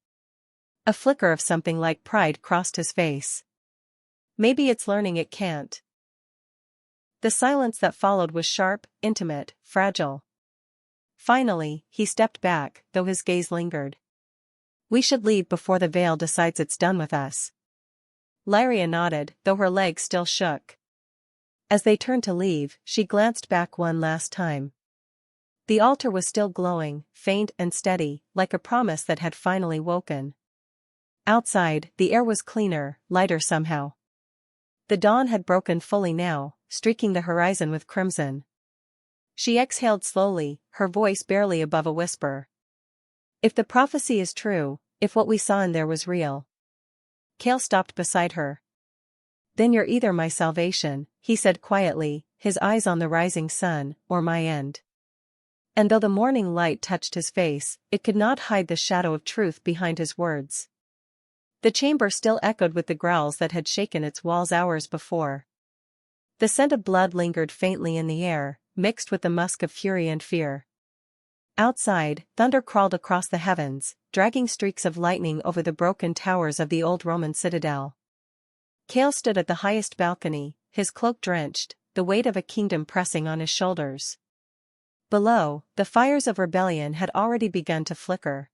A flicker of something like pride crossed his face. Maybe it's learning it can't. The silence that followed was sharp, intimate, fragile. Finally, he stepped back, though his gaze lingered. We should leave before the veil decides it's done with us. Lyria nodded, though her legs still shook. As they turned to leave, she glanced back one last time. The altar was still glowing, faint and steady, like a promise that had finally woken. Outside, the air was cleaner, lighter somehow. The dawn had broken fully now, streaking the horizon with crimson. She exhaled slowly, her voice barely above a whisper. If the prophecy is true, if what we saw in there was real. Kael stopped beside her. Then you're either my salvation, he said quietly, his eyes on the rising sun, or my end. And though the morning light touched his face, it could not hide the shadow of truth behind his words. The chamber still echoed with the growls that had shaken its walls hours before. The scent of blood lingered faintly in the air, mixed with the musk of fury and fear. Outside, thunder crawled across the heavens, dragging streaks of lightning over the broken towers of the old Roman citadel. Kael stood at the highest balcony, his cloak drenched, the weight of a kingdom pressing on his shoulders. Below, the fires of rebellion had already begun to flicker.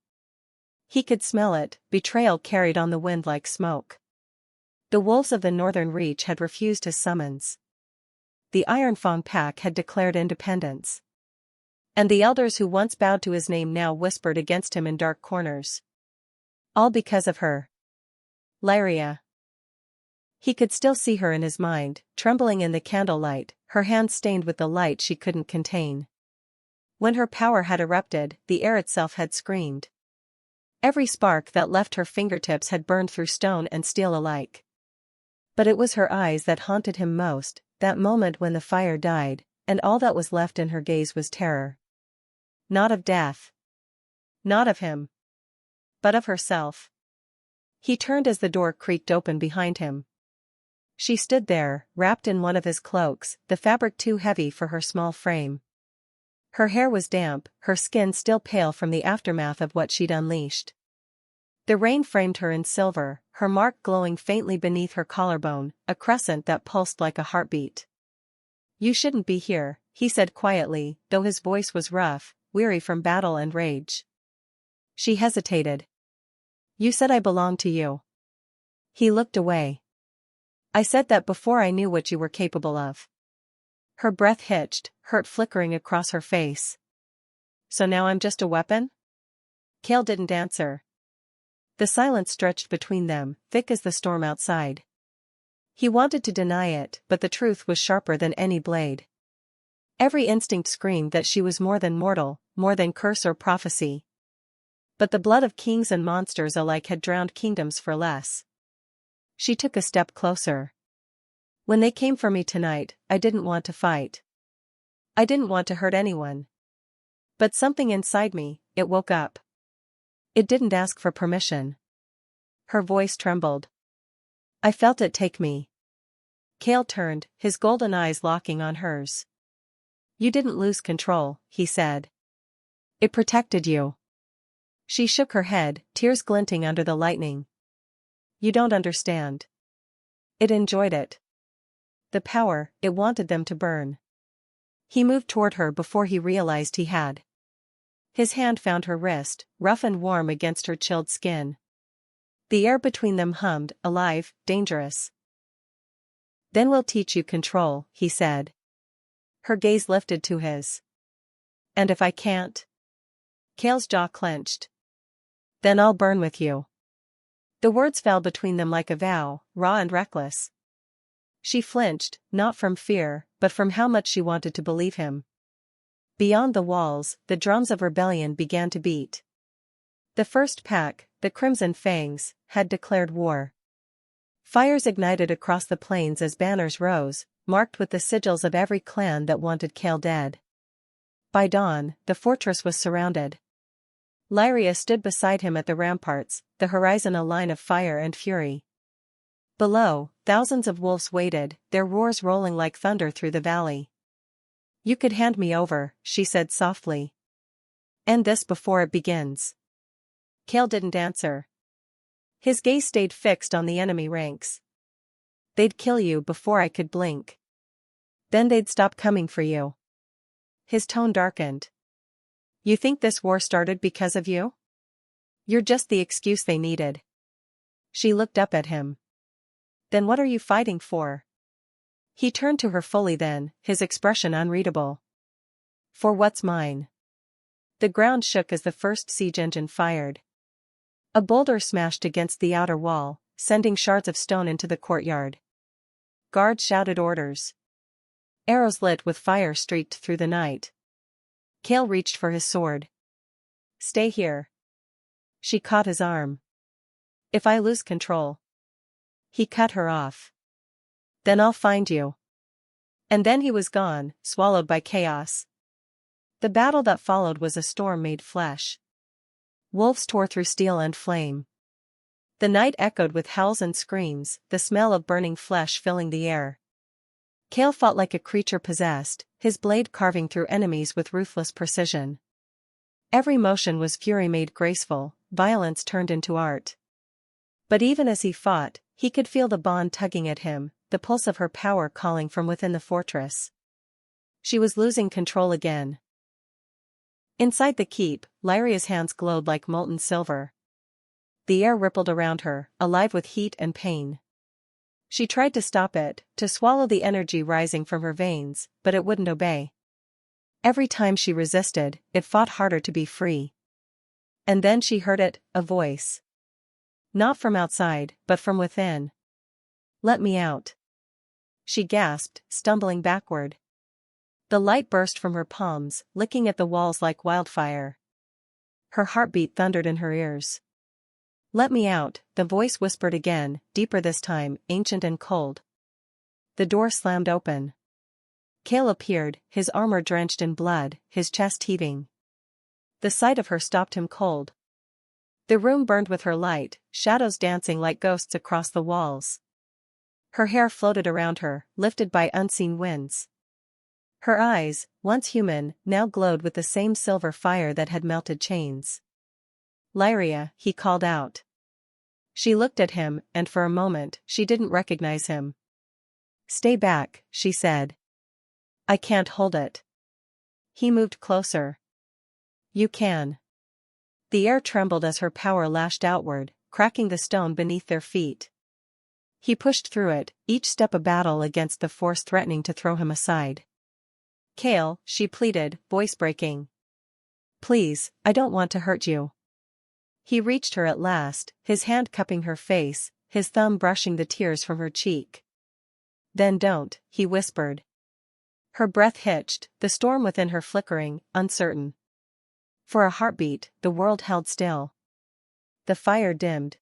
He could smell it, betrayal carried on the wind like smoke. The wolves of the northern reach had refused his summons. The Ironfang pack had declared independence. And the elders who once bowed to his name now whispered against him in dark corners. All because of her. Lyria. He could still see her in his mind, trembling in the candlelight, her hands stained with the light she couldn't contain. When her power had erupted, the air itself had screamed. Every spark that left her fingertips had burned through stone and steel alike. But it was her eyes that haunted him most, that moment when the fire died, and all that was left in her gaze was terror. Not of death. Not of him. But of herself. He turned as the door creaked open behind him. She stood there, wrapped in one of his cloaks, the fabric too heavy for her small frame. Her hair was damp, her skin still pale from the aftermath of what she'd unleashed. The rain framed her in silver, her mark glowing faintly beneath her collarbone, a crescent that pulsed like a heartbeat. You shouldn't be here, he said quietly, though his voice was rough, weary from battle and rage. She hesitated. You said I belonged to you. He looked away. I said that before I knew what you were capable of. Her breath hitched, hurt flickering across her face. So now I'm just a weapon? Kael didn't answer. The silence stretched between them, thick as the storm outside. He wanted to deny it, but the truth was sharper than any blade. Every instinct screamed that she was more than mortal, more than curse or prophecy. But the blood of kings and monsters alike had drowned kingdoms for less. She took a step closer. When they came for me tonight, I didn't want to fight. I didn't want to hurt anyone. But something inside me, it woke up. It didn't ask for permission. Her voice trembled. I felt it take me. Kael turned, his golden eyes locking on hers. You didn't lose control, he said. It protected you. She shook her head, tears glinting under the lightning. You don't understand. It enjoyed it. The power, it wanted them to burn. He moved toward her before he realized he had. His hand found her wrist, rough and warm against her chilled skin. The air between them hummed, alive, dangerous. Then we'll teach you control, he said. Her gaze lifted to his. And if I can't? Kael's jaw clenched. Then I'll burn with you. The words fell between them like a vow, raw and reckless. She flinched, not from fear, but from how much she wanted to believe him. Beyond the walls, the drums of rebellion began to beat. The first pack, the Crimson Fangs, had declared war. Fires ignited across the plains as banners rose, marked with the sigils of every clan that wanted Kael dead. By dawn, the fortress was surrounded. Lyria stood beside him at the ramparts, the horizon a line of fire and fury. Below, thousands of wolves waited, their roars rolling like thunder through the valley. You could hand me over, she said softly. End this before it begins. Kael didn't answer. His gaze stayed fixed on the enemy ranks. They'd kill you before I could blink. Then they'd stop coming for you. His tone darkened. You think this war started because of you? You're just the excuse they needed. She looked up at him. Then what are you fighting for? He turned to her fully then, his expression unreadable. For what's mine. The ground shook as the first siege engine fired. A boulder smashed against the outer wall, sending shards of stone into the courtyard. Guards shouted orders. Arrows lit with fire streaked through the night. Kael reached for his sword. "Stay here." She caught his arm. "If I lose control." He cut her off. "Then I'll find you." And then he was gone, swallowed by chaos. The battle that followed was a storm made flesh. Wolves tore through steel and flame. The night echoed with howls and screams, the smell of burning flesh filling the air. Kael fought like a creature possessed, his blade carving through enemies with ruthless precision. Every motion was fury made graceful, violence turned into art. But even as he fought, he could feel the bond tugging at him, the pulse of her power calling from within the fortress. She was losing control again. Inside the keep, Lyria's hands glowed like molten silver. The air rippled around her, alive with heat and pain. She tried to stop it, to swallow the energy rising from her veins, but it wouldn't obey. Every time she resisted, it fought harder to be free. And then she heard it, a voice. Not from outside, but from within. "Let me out." She gasped, stumbling backward. The light burst from her palms, licking at the walls like wildfire. Her heartbeat thundered in her ears. "Let me out," the voice whispered again, deeper this time, ancient and cold. The door slammed open. Kael appeared, his armor drenched in blood, his chest heaving. The sight of her stopped him cold. The room burned with her light, shadows dancing like ghosts across the walls. Her hair floated around her, lifted by unseen winds. Her eyes, once human, now glowed with the same silver fire that had melted chains. "Lyria," he called out. She looked at him, and for a moment, she didn't recognize him. "Stay back," she said. "I can't hold it." He moved closer. "You can." The air trembled as her power lashed outward, cracking the stone beneath their feet. He pushed through it, each step a battle against the force threatening to throw him aside. "Kael," she pleaded, voice breaking. "Please, I don't want to hurt you." He reached her at last, his hand cupping her face, his thumb brushing the tears from her cheek. "Then don't," he whispered. Her breath hitched, the storm within her flickering, uncertain. For a heartbeat, the world held still. The fire dimmed.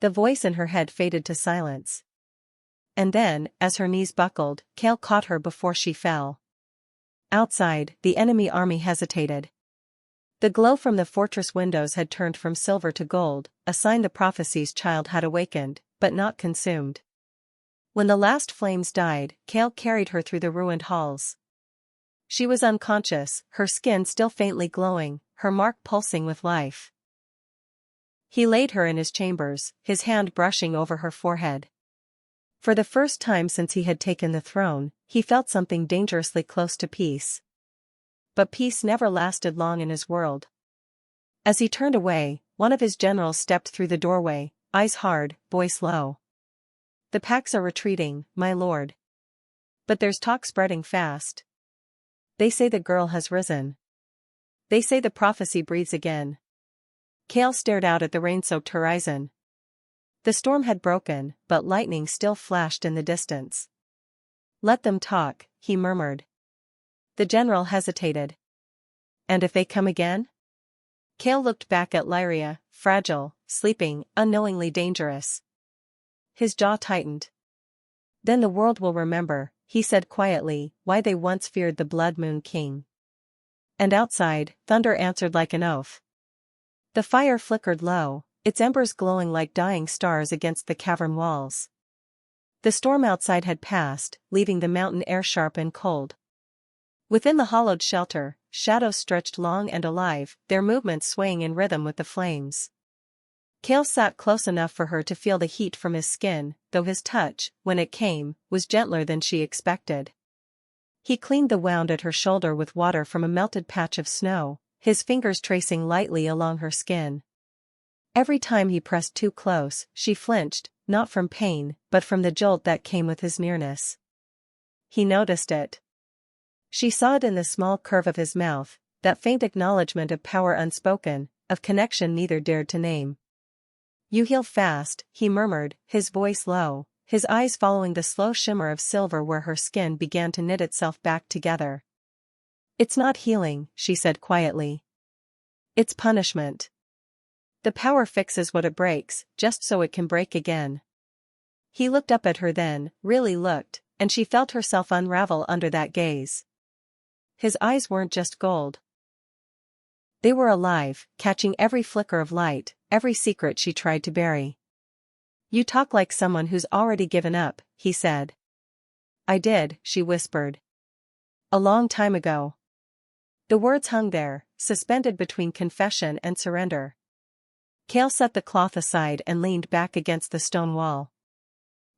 The voice in her head faded to silence. And then, as her knees buckled, Kael caught her before she fell. Outside, the enemy army hesitated. The glow from the fortress windows had turned from silver to gold, a sign the prophecy's child had awakened, but not consumed. When the last flames died, Kael carried her through the ruined halls. She was unconscious, her skin still faintly glowing, her mark pulsing with life. He laid her in his chambers, his hand brushing over her forehead. For the first time since he had taken the throne, he felt something dangerously close to peace. But peace never lasted long in his world. As he turned away, one of his generals stepped through the doorway, eyes hard, voice low. "The packs are retreating, my lord. But there's talk spreading fast. They say the girl has risen. They say the prophecy breathes again." Kael stared out at the rain-soaked horizon. The storm had broken, but lightning still flashed in the distance. "Let them talk," he murmured. The general hesitated. "And if they come again?" Kael looked back at Lyria, fragile, sleeping, unknowingly dangerous. His jaw tightened. "Then the world will remember," he said quietly, "why they once feared the Blood Moon King." And outside, thunder answered like an oath. The fire flickered low, its embers glowing like dying stars against the cavern walls. The storm outside had passed, leaving the mountain air sharp and cold. Within the hollowed shelter, shadows stretched long and alive, their movements swaying in rhythm with the flames. Kael sat close enough for her to feel the heat from his skin, though his touch, when it came, was gentler than she expected. He cleaned the wound at her shoulder with water from a melted patch of snow, his fingers tracing lightly along her skin. Every time he pressed too close, she flinched, not from pain, but from the jolt that came with his nearness. He noticed it. She saw it in the small curve of his mouth, that faint acknowledgement of power unspoken, of connection neither dared to name. "You heal fast," he murmured, his voice low, his eyes following the slow shimmer of silver where her skin began to knit itself back together. "It's not healing," she said quietly. "It's punishment. The power fixes what it breaks, just so it can break again." He looked up at her then, really looked, and she felt herself unravel under that gaze. His eyes weren't just gold. They were alive, catching every flicker of light, every secret she tried to bury. "You talk like someone who's already given up," he said. "I did," she whispered. "A long time ago." The words hung there, suspended between confession and surrender. Kael set the cloth aside and leaned back against the stone wall.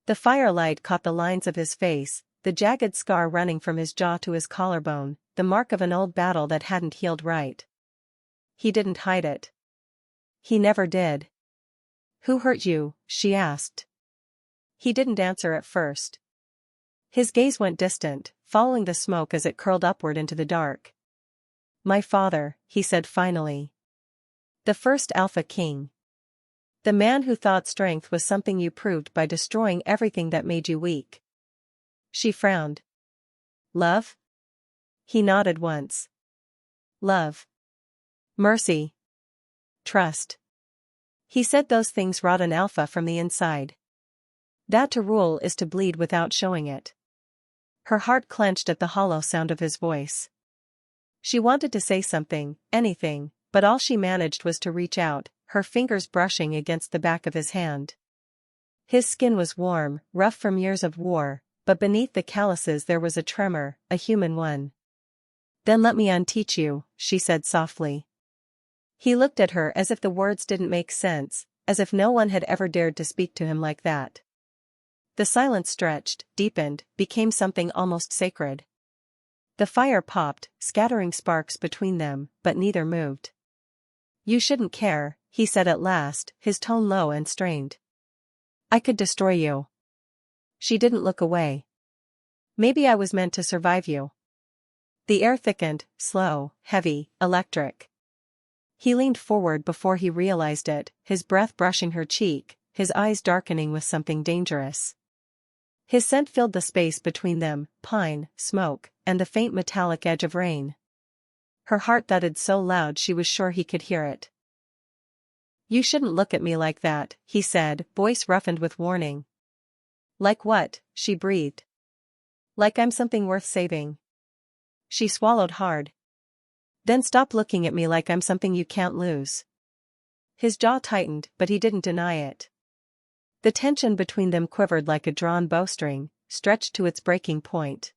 The firelight caught the lines of his face, the jagged scar running from his jaw to his collarbone, the mark of an old battle that hadn't healed right. He didn't hide it. He never did. "Who hurt you?" she asked. He didn't answer at first. His gaze went distant, following the smoke as it curled upward into the dark. "My father," he said finally. "The first Alpha King. The man who thought strength was something you proved by destroying everything that made you weak." She frowned. "Love?" He nodded once. "Love. Mercy. Trust." He said those things rot an alpha from the inside. That to rule is to bleed without showing it. Her heart clenched at the hollow sound of his voice. She wanted to say something, anything, but all she managed was to reach out, her fingers brushing against the back of his hand. His skin was warm, rough from years of war, but beneath the calluses there was a tremor, a human one. "Then let me unteach you," she said softly. He looked at her as if the words didn't make sense, as if no one had ever dared to speak to him like that. The silence stretched, deepened, became something almost sacred. The fire popped, scattering sparks between them, but neither moved. "You shouldn't care," he said at last, his tone low and strained. "I could destroy you." She didn't look away. "Maybe I was meant to survive you." The air thickened, slow, heavy, electric. He leaned forward before he realized it, his breath brushing her cheek, his eyes darkening with something dangerous. His scent filled the space between them, pine, smoke, and the faint metallic edge of rain. Her heart thudded so loud she was sure he could hear it. "You shouldn't look at me like that," he said, voice roughened with warning. "Like what?" she breathed. "Like I'm something worth saving." She swallowed hard. "Then stop looking at me like I'm something you can't lose." His jaw tightened, but he didn't deny it. The tension between them quivered like a drawn bowstring, stretched to its breaking point.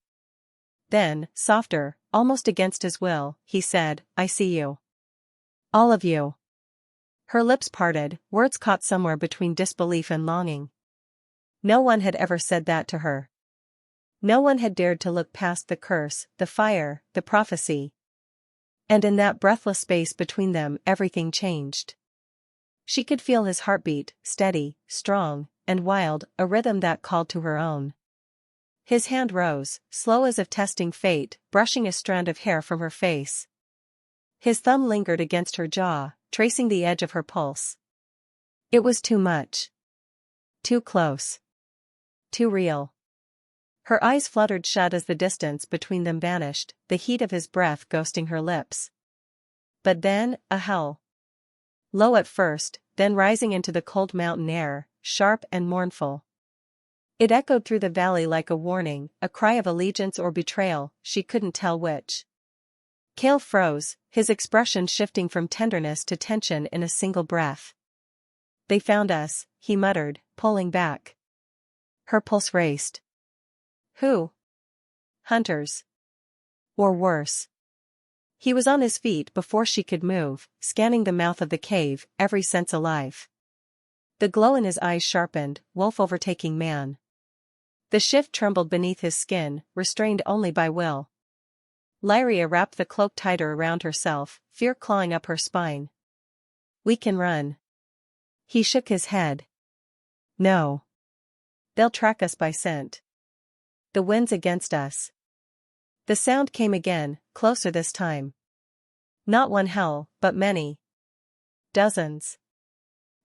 Then, softer, almost against his will, he said, "I see you. All of you." Her lips parted, words caught somewhere between disbelief and longing. No one had ever said that to her. No one had dared to look past the curse, the fire, the prophecy. And in that breathless space between them everything changed. She could feel his heartbeat, steady, strong, and wild, a rhythm that called to her own. His hand rose, slow as if testing fate, brushing a strand of hair from her face. His thumb lingered against her jaw, tracing the edge of her pulse. It was too much. Too close. Too real. Her eyes fluttered shut as the distance between them vanished, the heat of his breath ghosting her lips. But then, a howl. Low at first, then rising into the cold mountain air, sharp and mournful. It echoed through the valley like a warning, a cry of allegiance or betrayal, she couldn't tell which. Kael froze, his expression shifting from tenderness to tension in a single breath. "They found us," he muttered, pulling back. Her pulse raced. "Who? Hunters. Or worse." He was on his feet before she could move, scanning the mouth of the cave, every sense alive. The glow in his eyes sharpened, wolf overtaking man. The shift trembled beneath his skin, restrained only by will. Lyria wrapped the cloak tighter around herself, fear clawing up her spine. "We can run." He shook his head. "No. They'll track us by scent. The wind's against us." The sound came again, closer this time. Not one hell, but many. Dozens.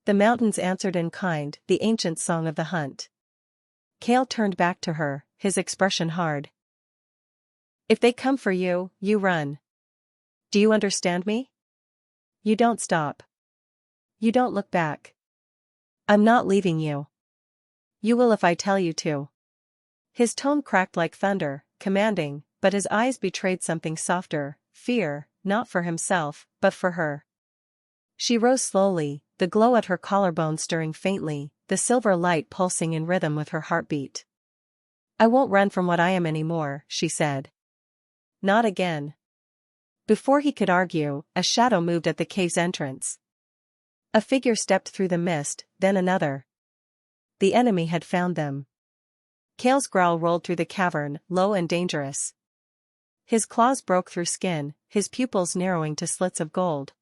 The mountains answered in kind, the ancient song of the hunt. Kael turned back to her, his expression hard. If they come for you, you run. Do you understand me? You don't stop. You don't look back. I'm not leaving you. You will if I tell you to. His tone cracked like thunder, commanding, but his eyes betrayed something softer, fear, not for himself, but for her. She rose slowly, the glow at her collarbone stirring faintly, the silver light pulsing in rhythm with her heartbeat. I won't run from what I am anymore, she said. Not again. Before he could argue, a shadow moved at the cave's entrance. A figure stepped through the mist, then another. The enemy had found them. Kael's growl rolled through the cavern, low and dangerous. His claws broke through skin, his pupils narrowing to slits of gold.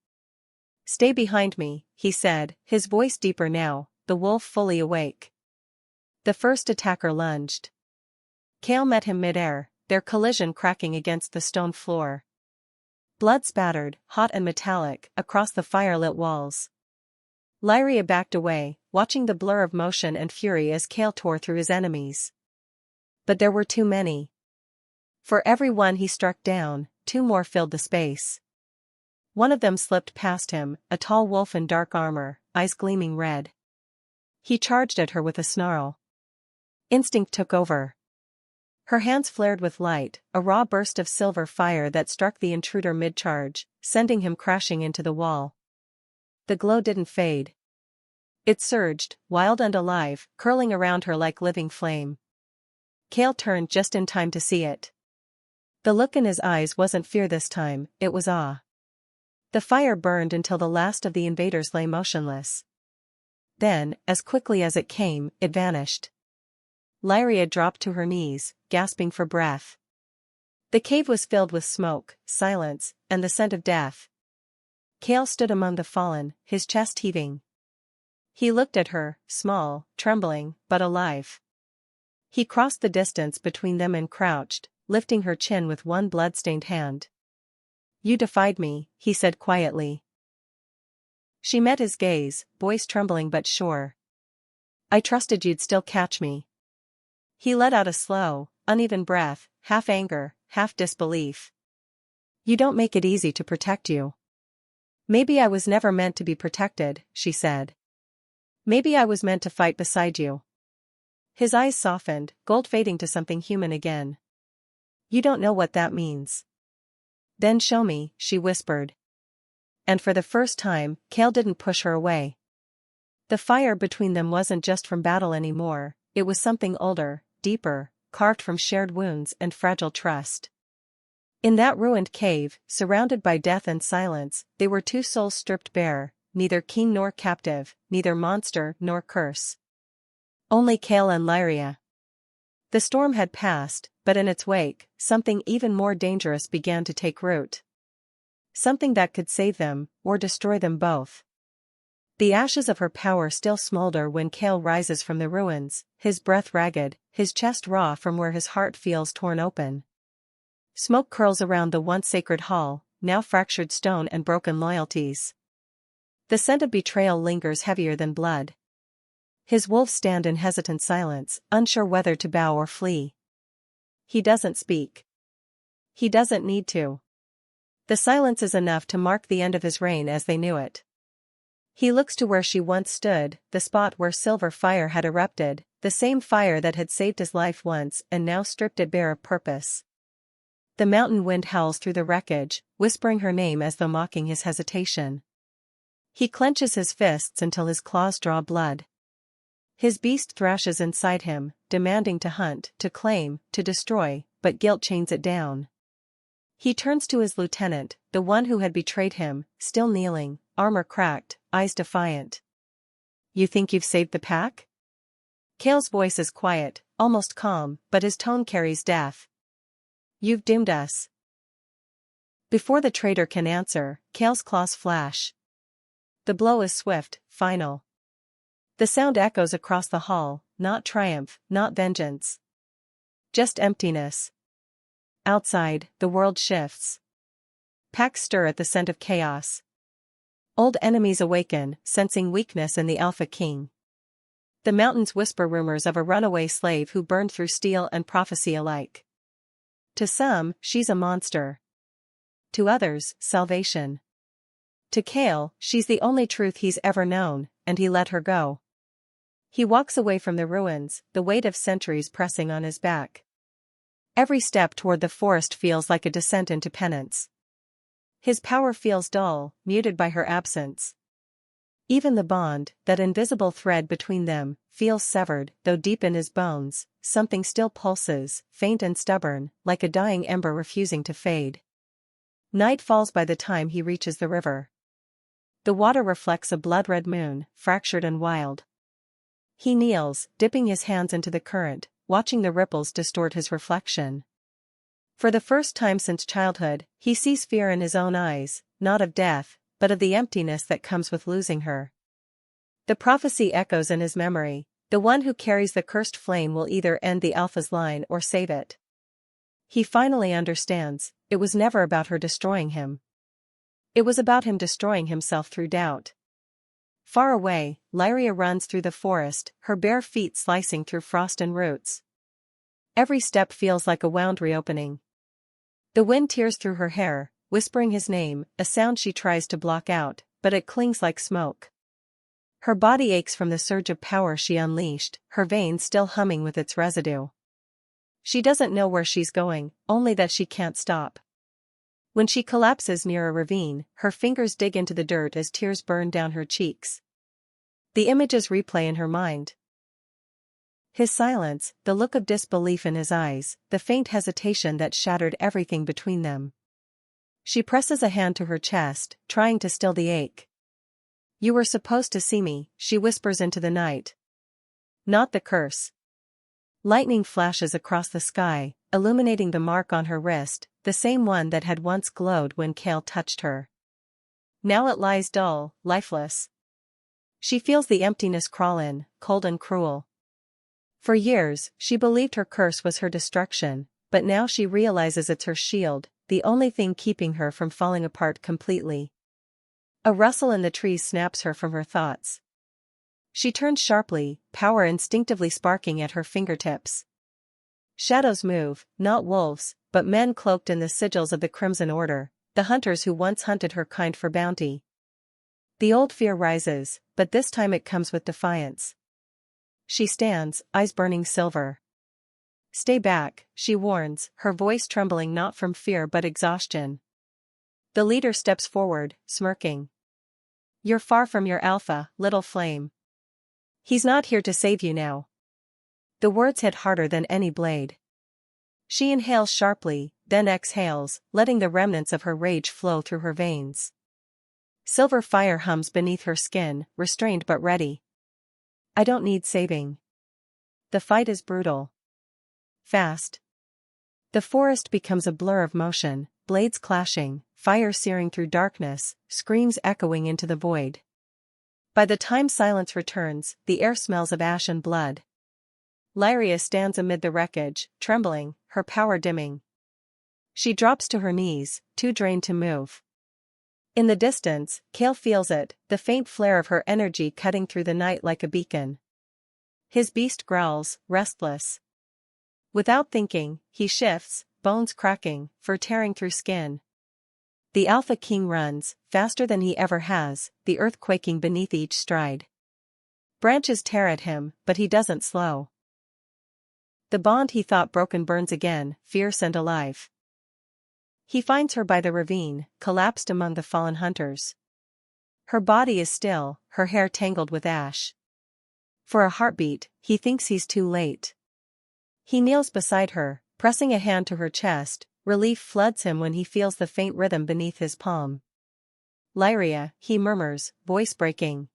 Stay behind me, he said, his voice deeper now, the wolf fully awake. The first attacker lunged. Kael met him mid-air, their collision cracking against the stone floor. Blood spattered, hot and metallic, across the firelit walls. Lyria backed away, watching the blur of motion and fury as Kael tore through his enemies. But there were too many. For every one he struck down, two more filled the space. One of them slipped past him, a tall wolf in dark armor, eyes gleaming red. He charged at her with a snarl. Instinct took over. Her hands flared with light, a raw burst of silver fire that struck the intruder mid-charge, sending him crashing into the wall. The glow didn't fade. It surged, wild and alive, curling around her like living flame. Kael turned just in time to see it. The look in his eyes wasn't fear this time, it was awe. The fire burned until the last of the invaders lay motionless. Then, as quickly as it came, it vanished. Lyria dropped to her knees, gasping for breath. The cave was filled with smoke, silence, and the scent of death. Kael stood among the fallen, his chest heaving. He looked at her, small, trembling, but alive. He crossed the distance between them and crouched, lifting her chin with one blood-stained hand. You defied me, he said quietly. She met his gaze, voice trembling but sure. I trusted you'd still catch me. He let out a slow, uneven breath, half anger, half disbelief. You don't make it easy to protect you. Maybe I was never meant to be protected, she said. Maybe I was meant to fight beside you. His eyes softened, gold fading to something human again. You don't know what that means. Then show me, she whispered. And for the first time, Kael didn't push her away. The fire between them wasn't just from battle anymore, it was something older, deeper, carved from shared wounds and fragile trust. In that ruined cave, surrounded by death and silence, they were two souls stripped bare, neither king nor captive, neither monster nor curse. Only Kael and Lyria. The storm had passed, but in its wake, something even more dangerous began to take root. Something that could save them, or destroy them both. The ashes of her power still smolder when Kael rises from the ruins, his breath ragged, his chest raw from where his heart feels torn open. Smoke curls around the once sacred hall, now fractured stone and broken loyalties. The scent of betrayal lingers heavier than blood. His wolves stand in hesitant silence, unsure whether to bow or flee. He doesn't speak. He doesn't need to. The silence is enough to mark the end of his reign as they knew it. He looks to where she once stood, the spot where silver fire had erupted, the same fire that had saved his life once and now stripped it bare of purpose. The mountain wind howls through the wreckage, whispering her name as though mocking his hesitation. He clenches his fists until his claws draw blood. His beast thrashes inside him, demanding to hunt, to claim, to destroy, but guilt chains it down. He turns to his lieutenant, the one who had betrayed him, still kneeling, armor cracked, eyes defiant. You think you've saved the pack? Kael's voice is quiet, almost calm, but his tone carries death. You've doomed us. Before the traitor can answer, Kael's claws flash. The blow is swift, final. The sound echoes across the hall, not triumph, not vengeance. Just emptiness. Outside, the world shifts. packs stir at the scent of chaos. Old enemies awaken, sensing weakness in the Alpha King. The mountains whisper rumors of a runaway slave who burned through steel and prophecy alike. To some, she's a monster. To others, salvation. To Kael, she's the only truth he's ever known, and he let her go. He walks away from the ruins, the weight of centuries pressing on his back. Every step toward the forest feels like a descent into penance. His power feels dull, muted by her absence. Even the bond, that invisible thread between them, feels severed, though deep in his bones, something still pulses, faint and stubborn, like a dying ember refusing to fade. Night falls by the time he reaches the river. The water reflects a blood-red moon, fractured and wild. He kneels, dipping his hands into the current, watching the ripples distort his reflection. For the first time since childhood, he sees fear in his own eyes, not of death, but of the emptiness that comes with losing her. The prophecy echoes in his memory: the one who carries the cursed flame will either end the Alpha's line or save it. He finally understands, it was never about her destroying him. It was about him destroying himself through doubt. Far away, Lyria runs through the forest, her bare feet slicing through frost and roots. Every step feels like a wound reopening. The wind tears through her hair, whispering his name, a sound she tries to block out, but it clings like smoke. Her body aches from the surge of power she unleashed, her veins still humming with its residue. She doesn't know where she's going, only that she can't stop. When she collapses near a ravine, her fingers dig into the dirt as tears burn down her cheeks. The images replay in her mind. His silence, the look of disbelief in his eyes, the faint hesitation that shattered everything between them. She presses a hand to her chest, trying to still the ache. "You were supposed to see me," she whispers into the night. "Not the curse." Lightning flashes across the sky, illuminating the mark on her wrist, the same one that had once glowed when Kael touched her. Now it lies dull, lifeless. She feels the emptiness crawl in, cold and cruel. For years, she believed her curse was her destruction, but now she realizes it's her shield, the only thing keeping her from falling apart completely. A rustle in the trees snaps her from her thoughts. She turns sharply, power instinctively sparking at her fingertips. Shadows move, not wolves, but men cloaked in the sigils of the Crimson Order, the hunters who once hunted her kind for bounty. The old fear rises, but this time it comes with defiance. She stands, eyes burning silver. "Stay back," she warns, her voice trembling not from fear but exhaustion. The leader steps forward, smirking. "You're far from your Alpha, little flame. He's not here to save you now." The words hit harder than any blade. She inhales sharply, then exhales, letting the remnants of her rage flow through her veins. Silver fire hums beneath her skin, restrained but ready. "I don't need saving." The fight is brutal. Fast. The forest becomes a blur of motion, blades clashing, fire searing through darkness, screams echoing into the void. By the time silence returns, the air smells of ash and blood. Lyria stands amid the wreckage, trembling, her power dimming. She drops to her knees, too drained to move. In the distance, Kael feels it, the faint flare of her energy cutting through the night like a beacon. His beast growls, restless. Without thinking, he shifts, bones cracking, fur tearing through skin. The Alpha King runs, faster than he ever has, the earth quaking beneath each stride. Branches tear at him, but he doesn't slow. The bond he thought broken burns again, fierce and alive. He finds her by the ravine, collapsed among the fallen hunters. Her body is still, her hair tangled with ash. For a heartbeat, he thinks he's too late. He kneels beside her, pressing a hand to her chest. Relief floods him when he feels the faint rhythm beneath his palm. "Lyria," he murmurs, voice breaking.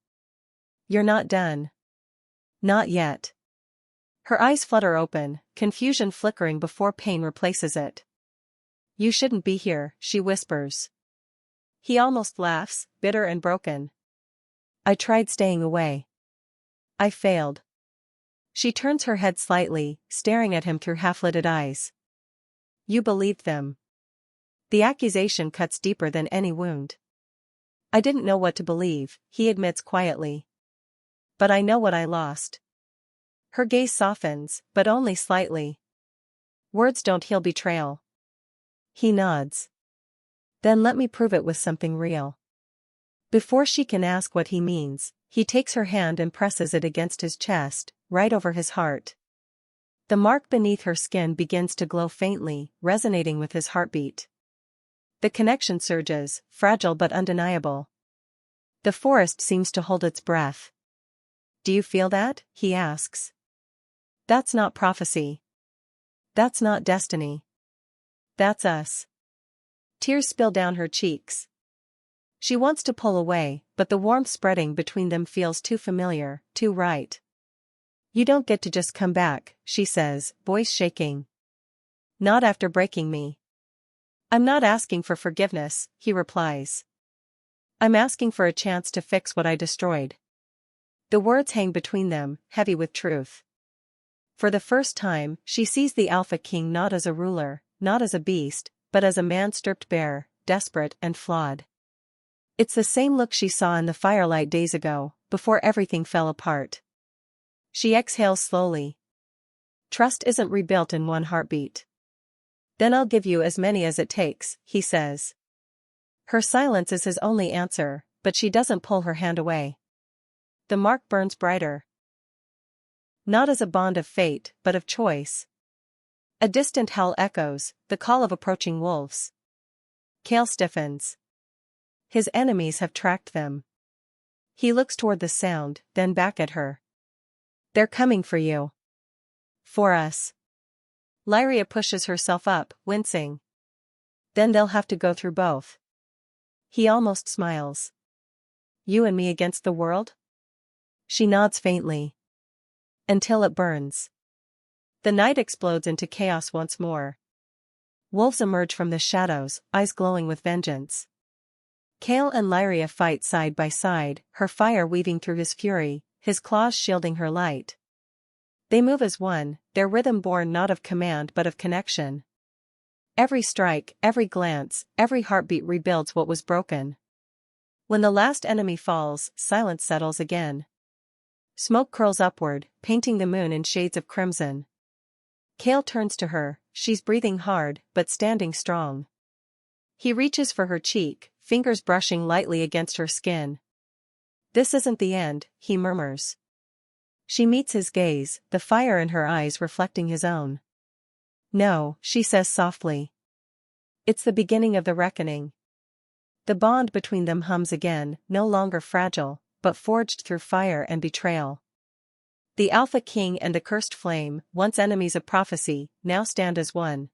"You're not done." "Not yet." Her eyes flutter open, confusion flickering before pain replaces it. "You shouldn't be here," she whispers. He almost laughs, bitter and broken. "I tried staying away. I failed." She turns her head slightly, staring at him through half-lidded eyes. "You believed them." The accusation cuts deeper than any wound. I didn't know what to believe, he admits quietly. But I know what I lost. Her gaze softens, but only slightly. Words don't heal betrayal. He nods. Then let me prove it with something real. Before she can ask what he means, he takes her hand and presses it against his chest, right over his heart. The mark beneath her skin begins to glow faintly, resonating with his heartbeat. The connection surges, fragile but undeniable. The forest seems to hold its breath. Do you feel that? He asks. That's not prophecy. That's not destiny. That's us. Tears spill down her cheeks. She wants to pull away, but the warmth spreading between them feels too familiar, too right. You don't get to just come back, she says, voice shaking. Not after breaking me. I'm not asking for forgiveness, he replies. I'm asking for a chance to fix what I destroyed. The words hang between them, heavy with truth. For the first time, she sees the Alpha King not as a ruler, not as a beast, but as a man stripped bare, desperate and flawed. It's the same look she saw in the firelight days ago, before everything fell apart. She exhales slowly. Trust isn't rebuilt in one heartbeat. Then I'll give you as many as it takes, he says. Her silence is his only answer, but she doesn't pull her hand away. The mark burns brighter. Not as a bond of fate, but of choice. A distant howl echoes, the call of approaching wolves. Kael stiffens. His enemies have tracked them. He looks toward the sound, then back at her. They're coming for you. For us. Lyria pushes herself up, wincing. Then they'll have to go through both. He almost smiles. You and me against the world? She nods faintly. Until it burns. The night explodes into chaos once more. Wolves emerge from the shadows, eyes glowing with vengeance. Kael and Lyria fight side by side, her fire weaving through his fury, his claws shielding her light. They move as one, their rhythm born not of command but of connection. Every strike, every glance, every heartbeat rebuilds what was broken. When the last enemy falls, silence settles again. Smoke curls upward, painting the moon in shades of crimson. Kael turns to her, she's breathing hard, but standing strong. He reaches for her cheek, fingers brushing lightly against her skin. This isn't the end, he murmurs. She meets his gaze, the fire in her eyes reflecting his own. No, she says softly. It's the beginning of the reckoning. The bond between them hums again, no longer fragile, but forged through fire and betrayal. The Alpha King and the cursed flame, once enemies of prophecy, now stand as one.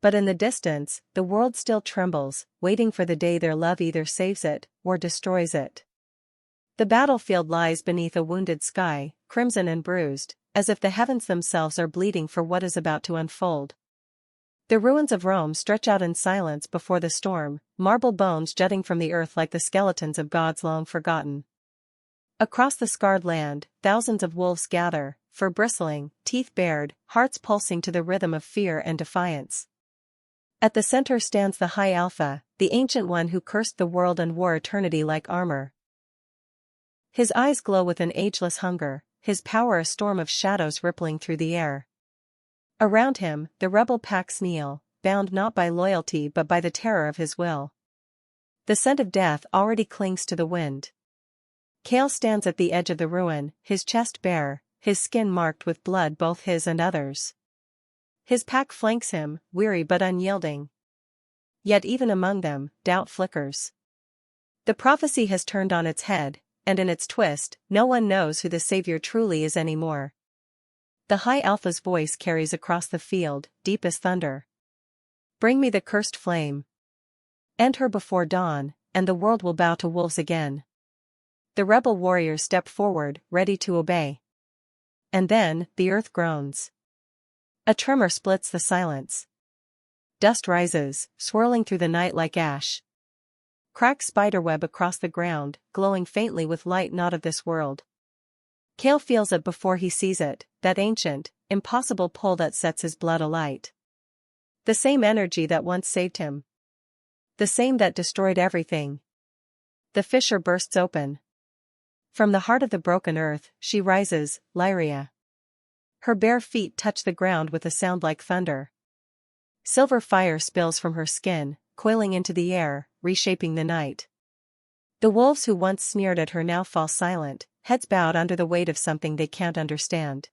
But in the distance, the world still trembles, waiting for the day their love either saves it, or destroys it. The battlefield lies beneath a wounded sky, crimson and bruised, as if the heavens themselves are bleeding for what is about to unfold. The ruins of Rome stretch out in silence before the storm, marble bones jutting from the earth like the skeletons of gods long forgotten. Across the scarred land, thousands of wolves gather, fur bristling, teeth bared, hearts pulsing to the rhythm of fear and defiance. At the center stands the High Alpha, the ancient one who cursed the world and wore eternity like armor. His eyes glow with an ageless hunger, his power a storm of shadows rippling through the air. Around him, the rebel packs kneel, bound not by loyalty but by the terror of his will. The scent of death already clings to the wind. Kael stands at the edge of the ruin, his chest bare, his skin marked with blood both his and others. His pack flanks him, weary but unyielding. Yet even among them, doubt flickers. The prophecy has turned on its head, and in its twist, no one knows who the savior truly is anymore. The High Alpha's voice carries across the field, deep as thunder. Bring me the cursed flame. End her before dawn, and the world will bow to wolves again. The rebel warriors step forward, ready to obey. And then, the earth groans. A tremor splits the silence. Dust rises, swirling through the night like ash. Cracks spiderweb across the ground, glowing faintly with light not of this world. Kael feels it before he sees it, that ancient, impossible pull that sets his blood alight. The same energy that once saved him. The same that destroyed everything. The fissure bursts open. From the heart of the broken earth, she rises, Lyria. Her bare feet touch the ground with a sound like thunder. Silver fire spills from her skin, coiling into the air, reshaping the night. The wolves who once sneered at her now fall silent, heads bowed under the weight of something they can't understand.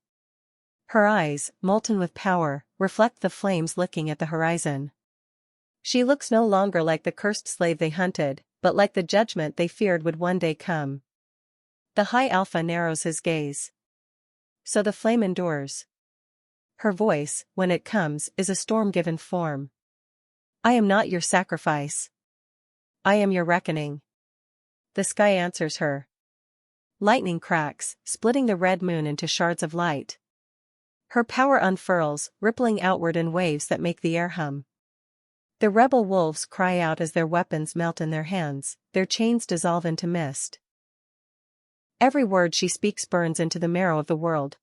Her eyes, molten with power, reflect the flames licking at the horizon. She looks no longer like the cursed slave they hunted, but like the judgment they feared would one day come. The High Alpha narrows his gaze. So the flame endures. Her voice, when it comes, is a storm given form. I am not your sacrifice. I am your reckoning. The sky answers her. Lightning cracks, splitting the red moon into shards of light. Her power unfurls, rippling outward in waves that make the air hum. The rebel wolves cry out as their weapons melt in their hands, their chains dissolve into mist. Every word she speaks burns into the marrow of the world.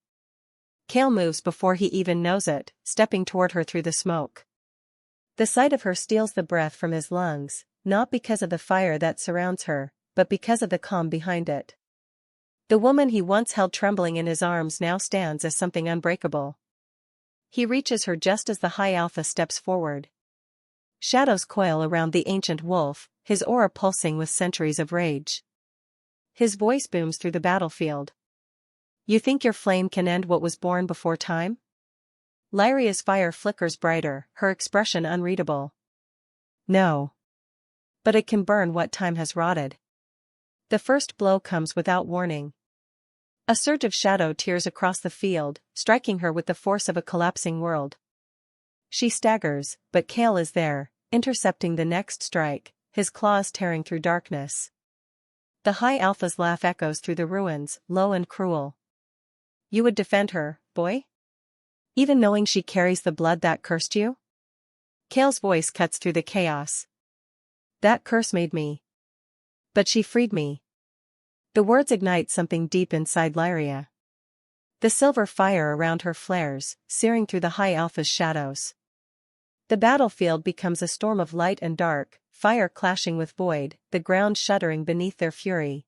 Kael moves before he even knows it, stepping toward her through the smoke. The sight of her steals the breath from his lungs, not because of the fire that surrounds her, but because of the calm behind it. The woman he once held trembling in his arms now stands as something unbreakable. He reaches her just as the High Alpha steps forward. Shadows coil around the ancient wolf, his aura pulsing with centuries of rage. His voice booms through the battlefield. You think your flame can end what was born before time? Lyria's fire flickers brighter, her expression unreadable. No. But it can burn what time has rotted. The first blow comes without warning. A surge of shadow tears across the field, striking her with the force of a collapsing world. She staggers, but Kael is there, intercepting the next strike, his claws tearing through darkness. The High Alpha's laugh echoes through the ruins, low and cruel. You would defend her, boy? Even knowing she carries the blood that cursed you? Kael's voice cuts through the chaos. That curse made me. But she freed me. The words ignite something deep inside Lyria. The silver fire around her flares, searing through the High Alpha's shadows. The battlefield becomes a storm of light and dark, fire clashing with void, the ground shuddering beneath their fury.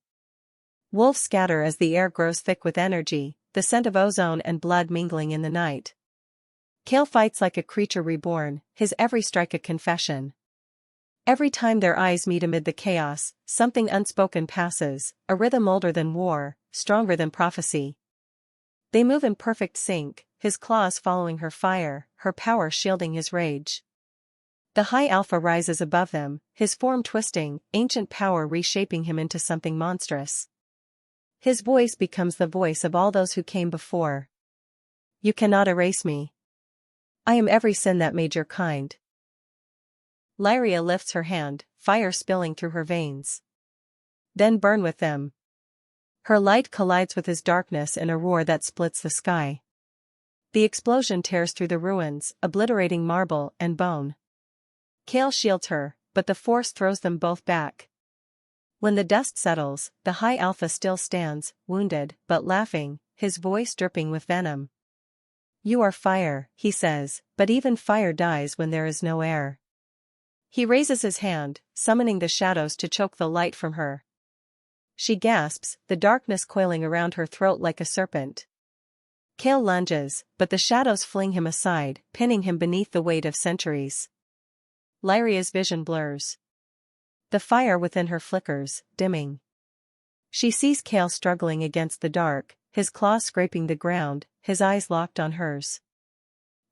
Wolves scatter as the air grows thick with energy, the scent of ozone and blood mingling in the night. Kael fights like a creature reborn, his every strike a confession. Every time their eyes meet amid the chaos, something unspoken passes, a rhythm older than war, stronger than prophecy. They move in perfect sync, his claws following her fire, her power shielding his rage. The High Alpha rises above them, his form twisting, ancient power reshaping him into something monstrous. His voice becomes the voice of all those who came before. You cannot erase me. I am every sin that made your kind. Lyria lifts her hand, fire spilling through her veins. Then burn with them. Her light collides with his darkness in a roar that splits the sky. The explosion tears through the ruins, obliterating marble and bone. Kael shields her, but the force throws them both back. When the dust settles, the High Alpha still stands, wounded, but laughing, his voice dripping with venom. You are fire, he says, but even fire dies when there is no air. He raises his hand, summoning the shadows to choke the light from her. She gasps, the darkness coiling around her throat like a serpent. Kael lunges, but the shadows fling him aside, pinning him beneath the weight of centuries. Lyria's vision blurs. The fire within her flickers, dimming. She sees Kael struggling against the dark, his claws scraping the ground, his eyes locked on hers.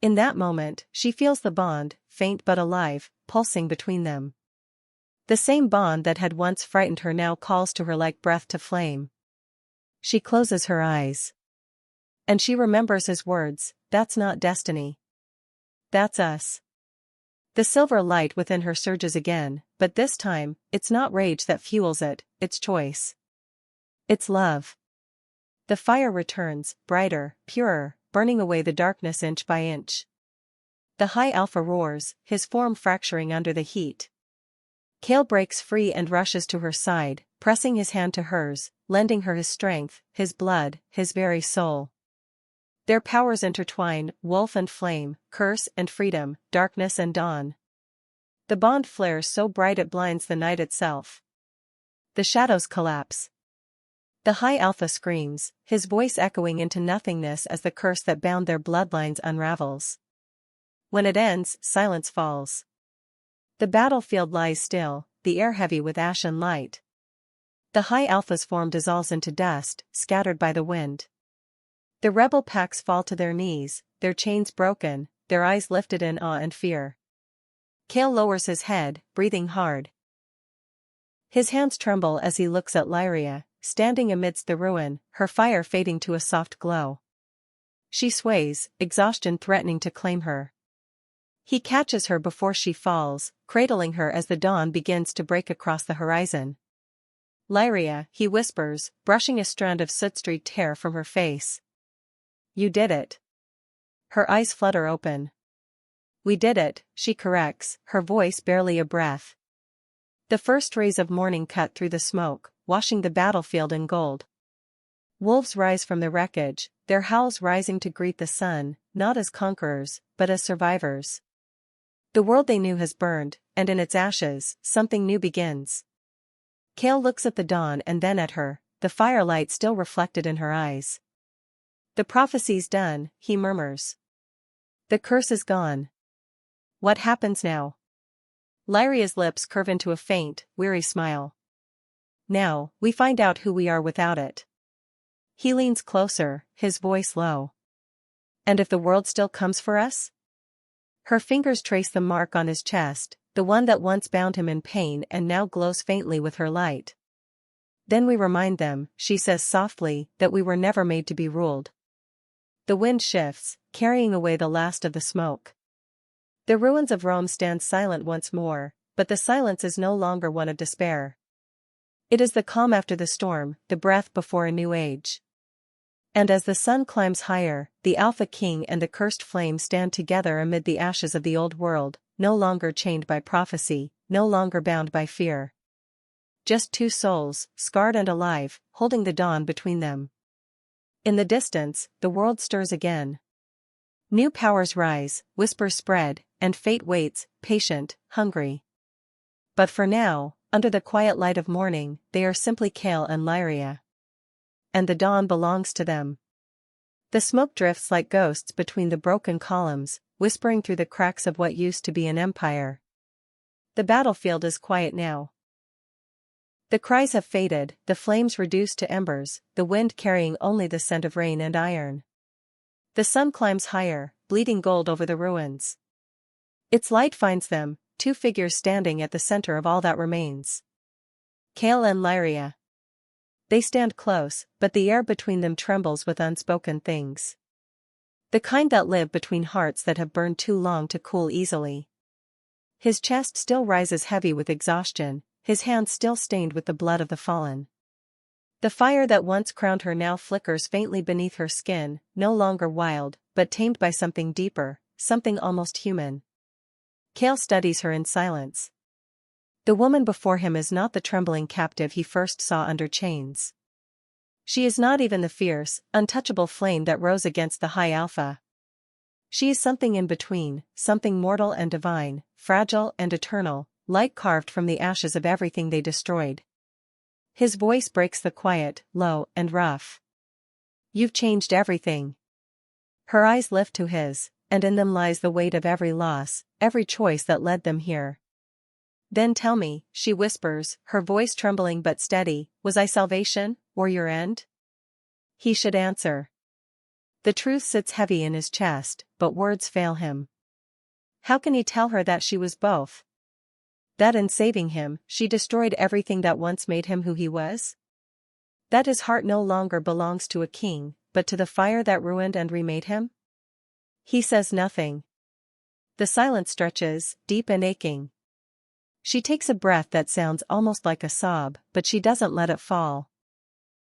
In that moment, she feels the bond, faint but alive, pulsing between them. The same bond that had once frightened her now calls to her like breath to flame. She closes her eyes. And she remembers his words, that's not destiny. That's us. The silver light within her surges again, but this time, it's not rage that fuels it, it's choice. It's love. The fire returns, brighter, purer, burning away the darkness inch by inch. The High Alpha roars, his form fracturing under the heat. Kael breaks free and rushes to her side, pressing his hand to hers, lending her his strength, his blood, his very soul. Their powers intertwine, wolf and flame, curse and freedom, darkness and dawn. The bond flares so bright it blinds the night itself. The shadows collapse. The High Alpha screams, his voice echoing into nothingness as the curse that bound their bloodlines unravels. When it ends, silence falls. The battlefield lies still, the air heavy with ashen light. The High Alpha's form dissolves into dust, scattered by the wind. The rebel packs fall to their knees, their chains broken, their eyes lifted in awe and fear. Kael lowers his head, breathing hard. His hands tremble as he looks at Lyria, standing amidst the ruin, her fire fading to a soft glow. She sways, exhaustion threatening to claim her. He catches her before she falls, cradling her as the dawn begins to break across the horizon. Lyria, he whispers, brushing a strand of soot-streaked hair from her face. You did it. Her eyes flutter open. We did it, she corrects, her voice barely a breath. The first rays of morning cut through the smoke, washing the battlefield in gold. Wolves rise from the wreckage, their howls rising to greet the sun, not as conquerors, but as survivors. The world they knew has burned, and in its ashes, something new begins. Kael looks at the dawn and then at her, the firelight still reflected in her eyes. The prophecy's done, he murmurs. The curse is gone. What happens now? Lyria's lips curve into a faint, weary smile. Now, we find out who we are without it. He leans closer, his voice low. And if the world still comes for us? Her fingers trace the mark on his chest, the one that once bound him in pain and now glows faintly with her light. Then we remind them, she says softly, that we were never made to be ruled. The wind shifts, carrying away the last of the smoke. The ruins of Rome stand silent once more, but the silence is no longer one of despair. It is the calm after the storm, the breath before a new age. And as the sun climbs higher, the Alpha King and the cursed flame stand together amid the ashes of the old world, no longer chained by prophecy, no longer bound by fear. Just two souls, scarred and alive, holding the dawn between them. In the distance, the world stirs again. New powers rise, whispers spread, and fate waits, patient, hungry. But for now, under the quiet light of morning, they are simply Kael and Lyria. And the dawn belongs to them. The smoke drifts like ghosts between the broken columns, whispering through the cracks of what used to be an empire. The battlefield is quiet now. The cries have faded, the flames reduced to embers, the wind carrying only the scent of rain and iron. The sun climbs higher, bleeding gold over the ruins. Its light finds them, two figures standing at the center of all that remains. Kael and Lyria. They stand close, but the air between them trembles with unspoken things. The kind that live between hearts that have burned too long to cool easily. His chest still rises heavy with exhaustion, his hands still stained with the blood of the fallen. The fire that once crowned her now flickers faintly beneath her skin, no longer wild, but tamed by something deeper, something almost human. Kael studies her in silence. The woman before him is not the trembling captive he first saw under chains. She is not even the fierce, untouchable flame that rose against the High Alpha. She is something in between, something mortal and divine, fragile and eternal, light carved from the ashes of everything they destroyed. His voice breaks the quiet, low and rough. You've changed everything. Her eyes lift to his, and in them lies the weight of every loss, every choice that led them here. Then tell me, she whispers, her voice trembling but steady, was I salvation, or your end? He should answer. The truth sits heavy in his chest, but words fail him. How can he tell her that she was both? That in saving him, she destroyed everything that once made him who he was? That his heart no longer belongs to a king, but to the fire that ruined and remade him? He says nothing. The silence stretches, deep and aching. She takes a breath that sounds almost like a sob, but she doesn't let it fall.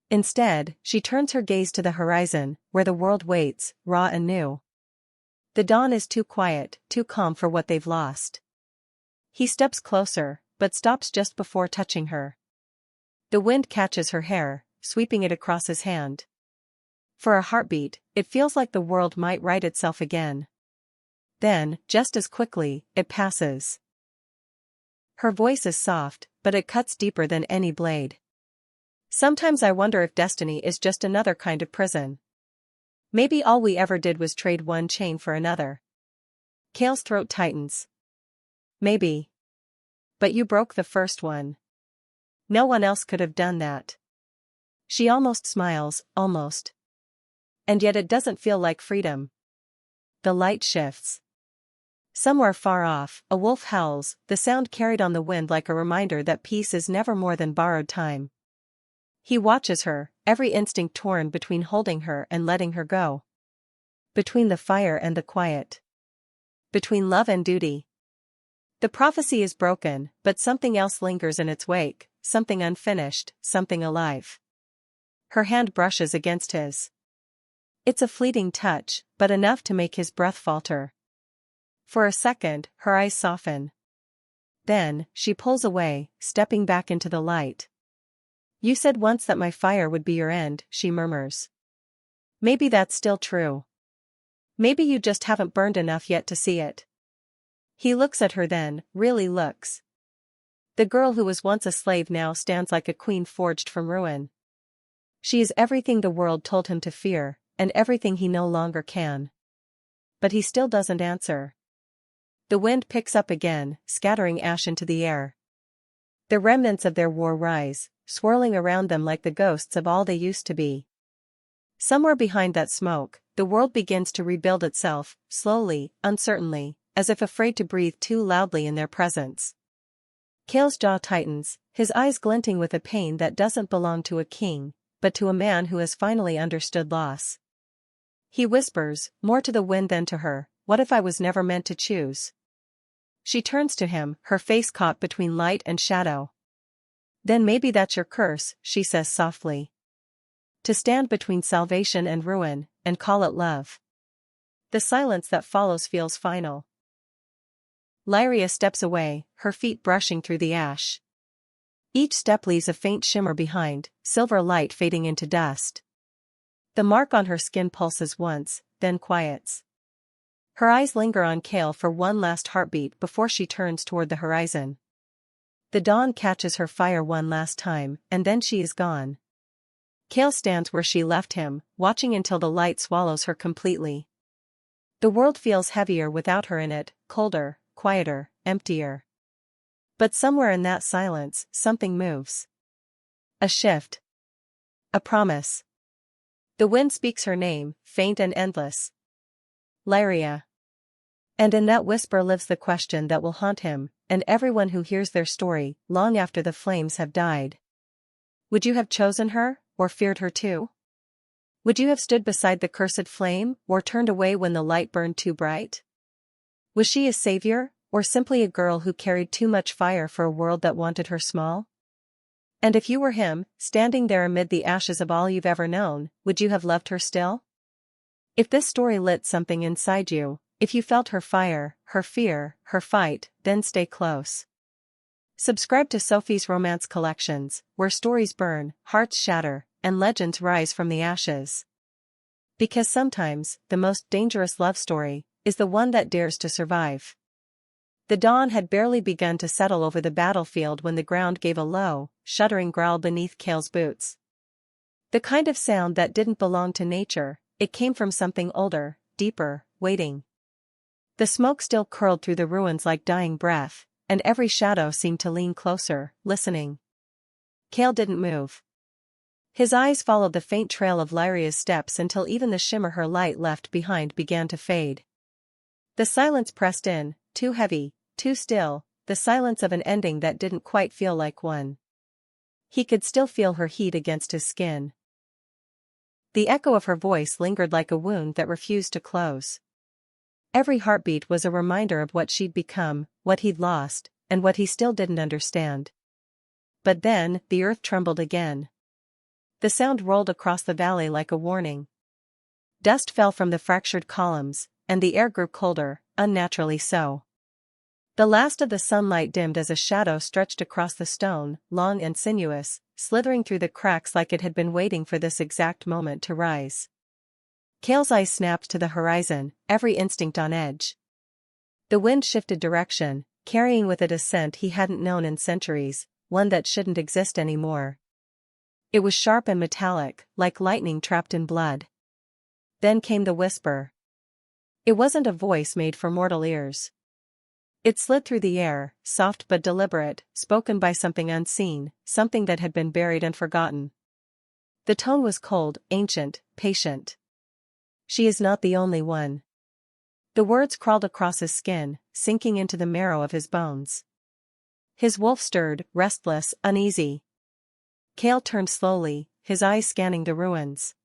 Instead, she turns her gaze to the horizon, where the world waits, raw and new. The dawn is too quiet, too calm for what they've lost. He steps closer, but stops just before touching her. The wind catches her hair, sweeping it across his hand. For a heartbeat, it feels like the world might right itself again. Then, just as quickly, it passes. Her voice is soft, but it cuts deeper than any blade. Sometimes I wonder if destiny is just another kind of prison. Maybe all we ever did was trade one chain for another. Kael's throat tightens. Maybe. But you broke the first one. No one else could have done that. She almost smiles, almost. And yet it doesn't feel like freedom. The light shifts. Somewhere far off, a wolf howls, the sound carried on the wind like a reminder that peace is never more than borrowed time. He watches her, every instinct torn between holding her and letting her go. Between the fire and the quiet. Between love and duty. The prophecy is broken, but something else lingers in its wake, something unfinished, something alive. Her hand brushes against his. It's a fleeting touch, but enough to make his breath falter. For a second, her eyes soften. Then, she pulls away, stepping back into the light. You said once that my fire would be your end, she murmurs. Maybe that's still true. Maybe you just haven't burned enough yet to see it. He looks at her then, really looks. The girl who was once a slave now stands like a queen forged from ruin. She is everything the world told him to fear, and everything he no longer can. But he still doesn't answer. The wind picks up again, scattering ash into the air. The remnants of their war rise, swirling around them like the ghosts of all they used to be. Somewhere behind that smoke, the world begins to rebuild itself, slowly, uncertainly, as if afraid to breathe too loudly in their presence. Kael's jaw tightens, his eyes glinting with a pain that doesn't belong to a king, but to a man who has finally understood loss. He whispers, more to the wind than to her, what if I was never meant to choose? She turns to him, her face caught between light and shadow. Then maybe that's your curse, she says softly. To stand between salvation and ruin, and call it love. The silence that follows feels final. Lyria steps away, her feet brushing through the ash. Each step leaves a faint shimmer behind, silver light fading into dust. The mark on her skin pulses once, then quiets. Her eyes linger on Kael for one last heartbeat before she turns toward the horizon. The dawn catches her fire one last time, and then she is gone. Kael stands where she left him, watching until the light swallows her completely. The world feels heavier without her in it, colder, quieter, emptier. But somewhere in that silence, something moves. A shift. A promise. The wind speaks her name, faint and endless. Lyria. And in that whisper lives the question that will haunt him, and everyone who hears their story, long after the flames have died. Would you have chosen her, or feared her too? Would you have stood beside the cursed flame, or turned away when the light burned too bright? Was she a savior, or simply a girl who carried too much fire for a world that wanted her small? And if you were him, standing there amid the ashes of all you've ever known, would you have loved her still? If this story lit something inside you, if you felt her fire, her fear, her fight, then stay close. Subscribe to Sophie's Romance Collections, where stories burn, hearts shatter, and legends rise from the ashes. Because sometimes, the most dangerous love story is the one that dares to survive. The dawn had barely begun to settle over the battlefield when the ground gave a low, shuddering growl beneath Kael's boots. The kind of sound that didn't belong to nature, it came from something older, deeper, waiting. The smoke still curled through the ruins like dying breath, and every shadow seemed to lean closer, listening. Kael didn't move. His eyes followed the faint trail of Lyria's steps until even the shimmer her light left behind began to fade. The silence pressed in, too heavy, too still, the silence of an ending that didn't quite feel like one. He could still feel her heat against his skin. The echo of her voice lingered like a wound that refused to close. Every heartbeat was a reminder of what she'd become, what he'd lost, and what he still didn't understand. But then, the earth trembled again. The sound rolled across the valley like a warning. Dust fell from the fractured columns, and the air grew colder, unnaturally so. The last of the sunlight dimmed as a shadow stretched across the stone, long and sinuous, slithering through the cracks like it had been waiting for this exact moment to rise. Kael's eyes snapped to the horizon, every instinct on edge. The wind shifted direction, carrying with it a scent he hadn't known in centuries, one that shouldn't exist anymore. It was sharp and metallic, like lightning trapped in blood. Then came the whisper. It wasn't a voice made for mortal ears. It slid through the air, soft but deliberate, spoken by something unseen, something that had been buried and forgotten. The tone was cold, ancient, patient. She is not the only one. The words crawled across his skin, sinking into the marrow of his bones. His wolf stirred, restless, uneasy. Kael turned slowly, his eyes scanning the ruins.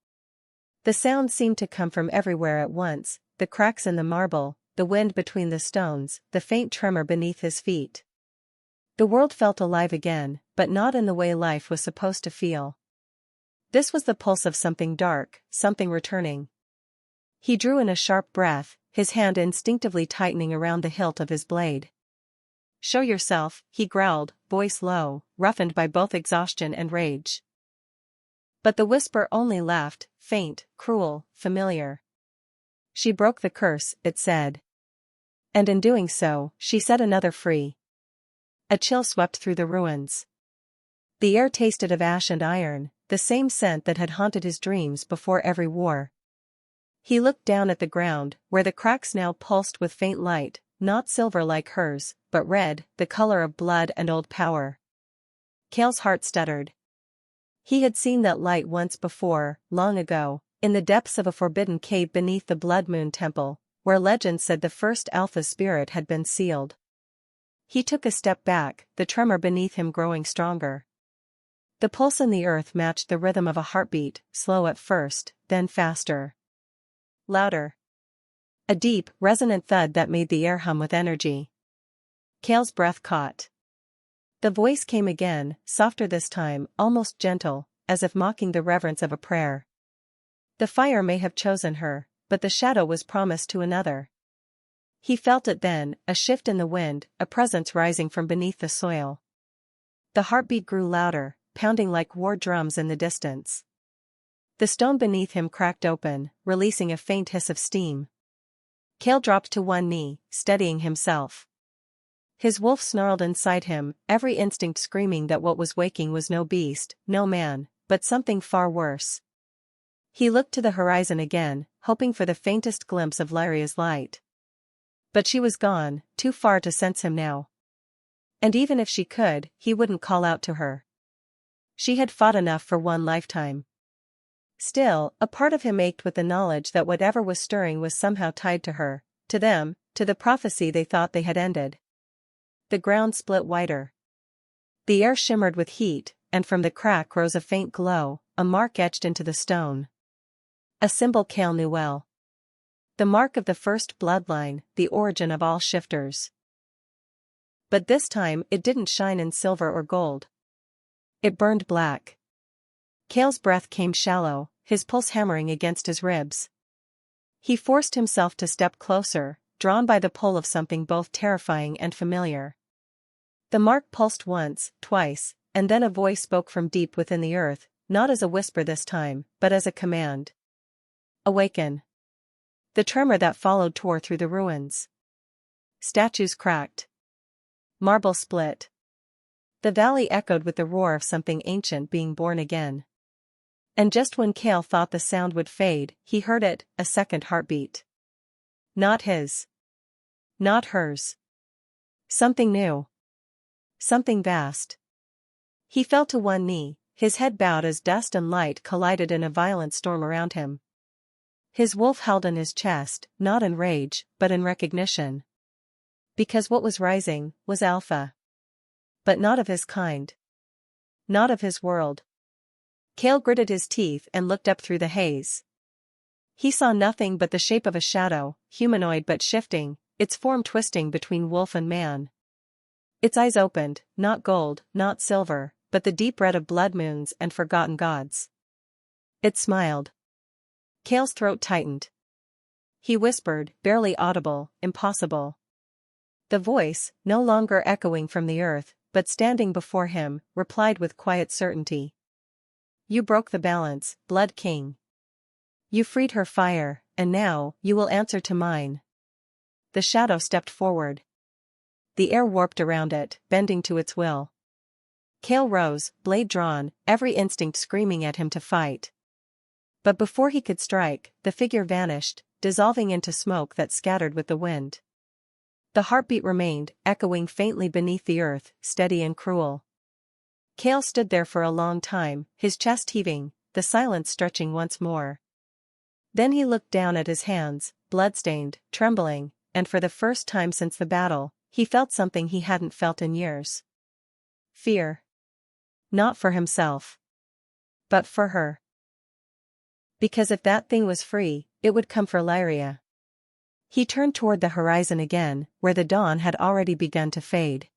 The sound seemed to come from everywhere at once, the cracks in the marble, the wind between the stones, the faint tremor beneath his feet. The world felt alive again, but not in the way life was supposed to feel. This was the pulse of something dark, something returning. He drew in a sharp breath, his hand instinctively tightening around the hilt of his blade. "Show yourself," he growled, voice low, roughened by both exhaustion and rage. But the whisper only laughed, faint, cruel, familiar. "She broke the curse," it said. And in doing so, she set another free. A chill swept through the ruins. The air tasted of ash and iron, the same scent that had haunted his dreams before every war. He looked down at the ground, where the cracks now pulsed with faint light, not silver like hers, but red, the color of blood and old power. Kael's heart stuttered. He had seen that light once before, long ago, in the depths of a forbidden cave beneath the Blood Moon Temple, where legend said the first Alpha spirit had been sealed. He took a step back, the tremor beneath him growing stronger. The pulse in the earth matched the rhythm of a heartbeat, slow at first, then faster. Louder. A deep, resonant thud that made the air hum with energy. Kael's breath caught. The voice came again, softer this time, almost gentle, as if mocking the reverence of a prayer. The fire may have chosen her, but the shadow was promised to another. He felt it then, a shift in the wind, a presence rising from beneath the soil. The heartbeat grew louder, pounding like war drums in the distance. The stone beneath him cracked open, releasing a faint hiss of steam. Kael dropped to one knee, steadying himself. His wolf snarled inside him, every instinct screaming that what was waking was no beast, no man, but something far worse. He looked to the horizon again, hoping for the faintest glimpse of Lyria's light. But she was gone, too far to sense him now. And even if she could, he wouldn't call out to her. She had fought enough for one lifetime. Still, a part of him ached with the knowledge that whatever was stirring was somehow tied to her, to them, to the prophecy they thought they had ended. The ground split wider. The air shimmered with heat, and from the crack rose a faint glow, a mark etched into the stone. A symbol Kael knew well. The mark of the first bloodline, the origin of all shifters. But this time it didn't shine in silver or gold. It burned black. Kael's breath came shallow, his pulse hammering against his ribs. He forced himself to step closer, drawn by the pull of something both terrifying and familiar. The mark pulsed once, twice, and then a voice spoke from deep within the earth, not as a whisper this time, but as a command. "Awaken." The tremor that followed tore through the ruins. Statues cracked. Marble split. The valley echoed with the roar of something ancient being born again. And just when Kael thought the sound would fade, he heard it, a second heartbeat. Not his. Not hers. Something new. Something vast. He fell to one knee, his head bowed as dust and light collided in a violent storm around him. His wolf held in his chest, not in rage, but in recognition. Because what was rising was Alpha. But not of his kind. Not of his world. Kael gritted his teeth and looked up through the haze. He saw nothing but the shape of a shadow, humanoid but shifting, its form twisting between wolf and man. Its eyes opened, not gold, not silver, but the deep red of blood moons and forgotten gods. It smiled. Kael's throat tightened. He whispered, barely audible, "Impossible." The voice, no longer echoing from the earth, but standing before him, replied with quiet certainty. "You broke the balance, Blood King. You freed her fire, and now, you will answer to mine." The shadow stepped forward. the air warped around it, bending to its will. Kael rose, blade drawn, every instinct screaming at him to fight. But before he could strike, the figure vanished, dissolving into smoke that scattered with the wind. The heartbeat remained, echoing faintly beneath the earth, steady and cruel. Kael stood there for a long time, his chest heaving, the silence stretching once more. Then he looked down at his hands, bloodstained, trembling, and for the first time since the battle, he felt something he hadn't felt in years. Fear. Not for himself. But for her. Because if that thing was free, it would come for Lyria. He turned toward the horizon again, where the dawn had already begun to fade.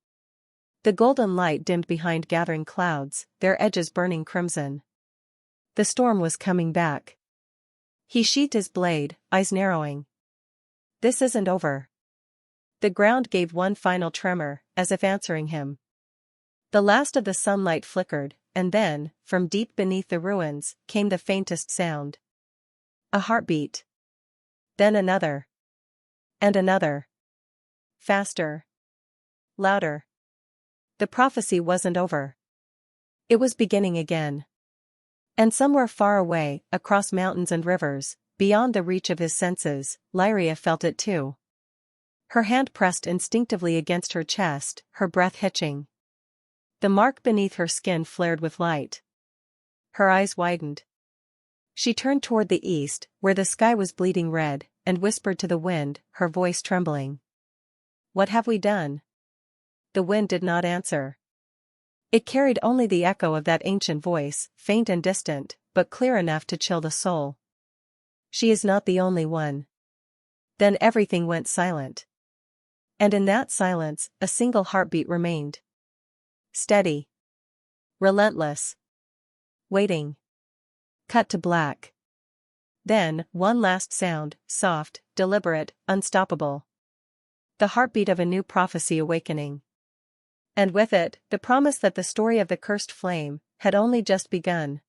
The golden light dimmed behind gathering clouds, their edges burning crimson. The storm was coming back. He sheathed his blade, eyes narrowing. This isn't over. The ground gave one final tremor, as if answering him. The last of the sunlight flickered, and then, from deep beneath the ruins, came the faintest sound. A heartbeat. Then another. And another. Faster. Louder. The prophecy wasn't over. It was beginning again. And somewhere far away, across mountains and rivers, beyond the reach of his senses, Lyria felt it too. Her hand pressed instinctively against her chest, her breath hitching. The mark beneath her skin flared with light. Her eyes widened. She turned toward the east, where the sky was bleeding red, and whispered to the wind, her voice trembling. "What have we done?" The wind did not answer. It carried only the echo of that ancient voice, faint and distant, but clear enough to chill the soul. "She is not the only one." Then everything went silent. And in that silence, a single heartbeat remained. Steady. Relentless. Waiting. Cut to black. Then, one last sound, soft, deliberate, unstoppable. The heartbeat of a new prophecy awakening. And with it, the promise that the story of the cursed flame had only just begun.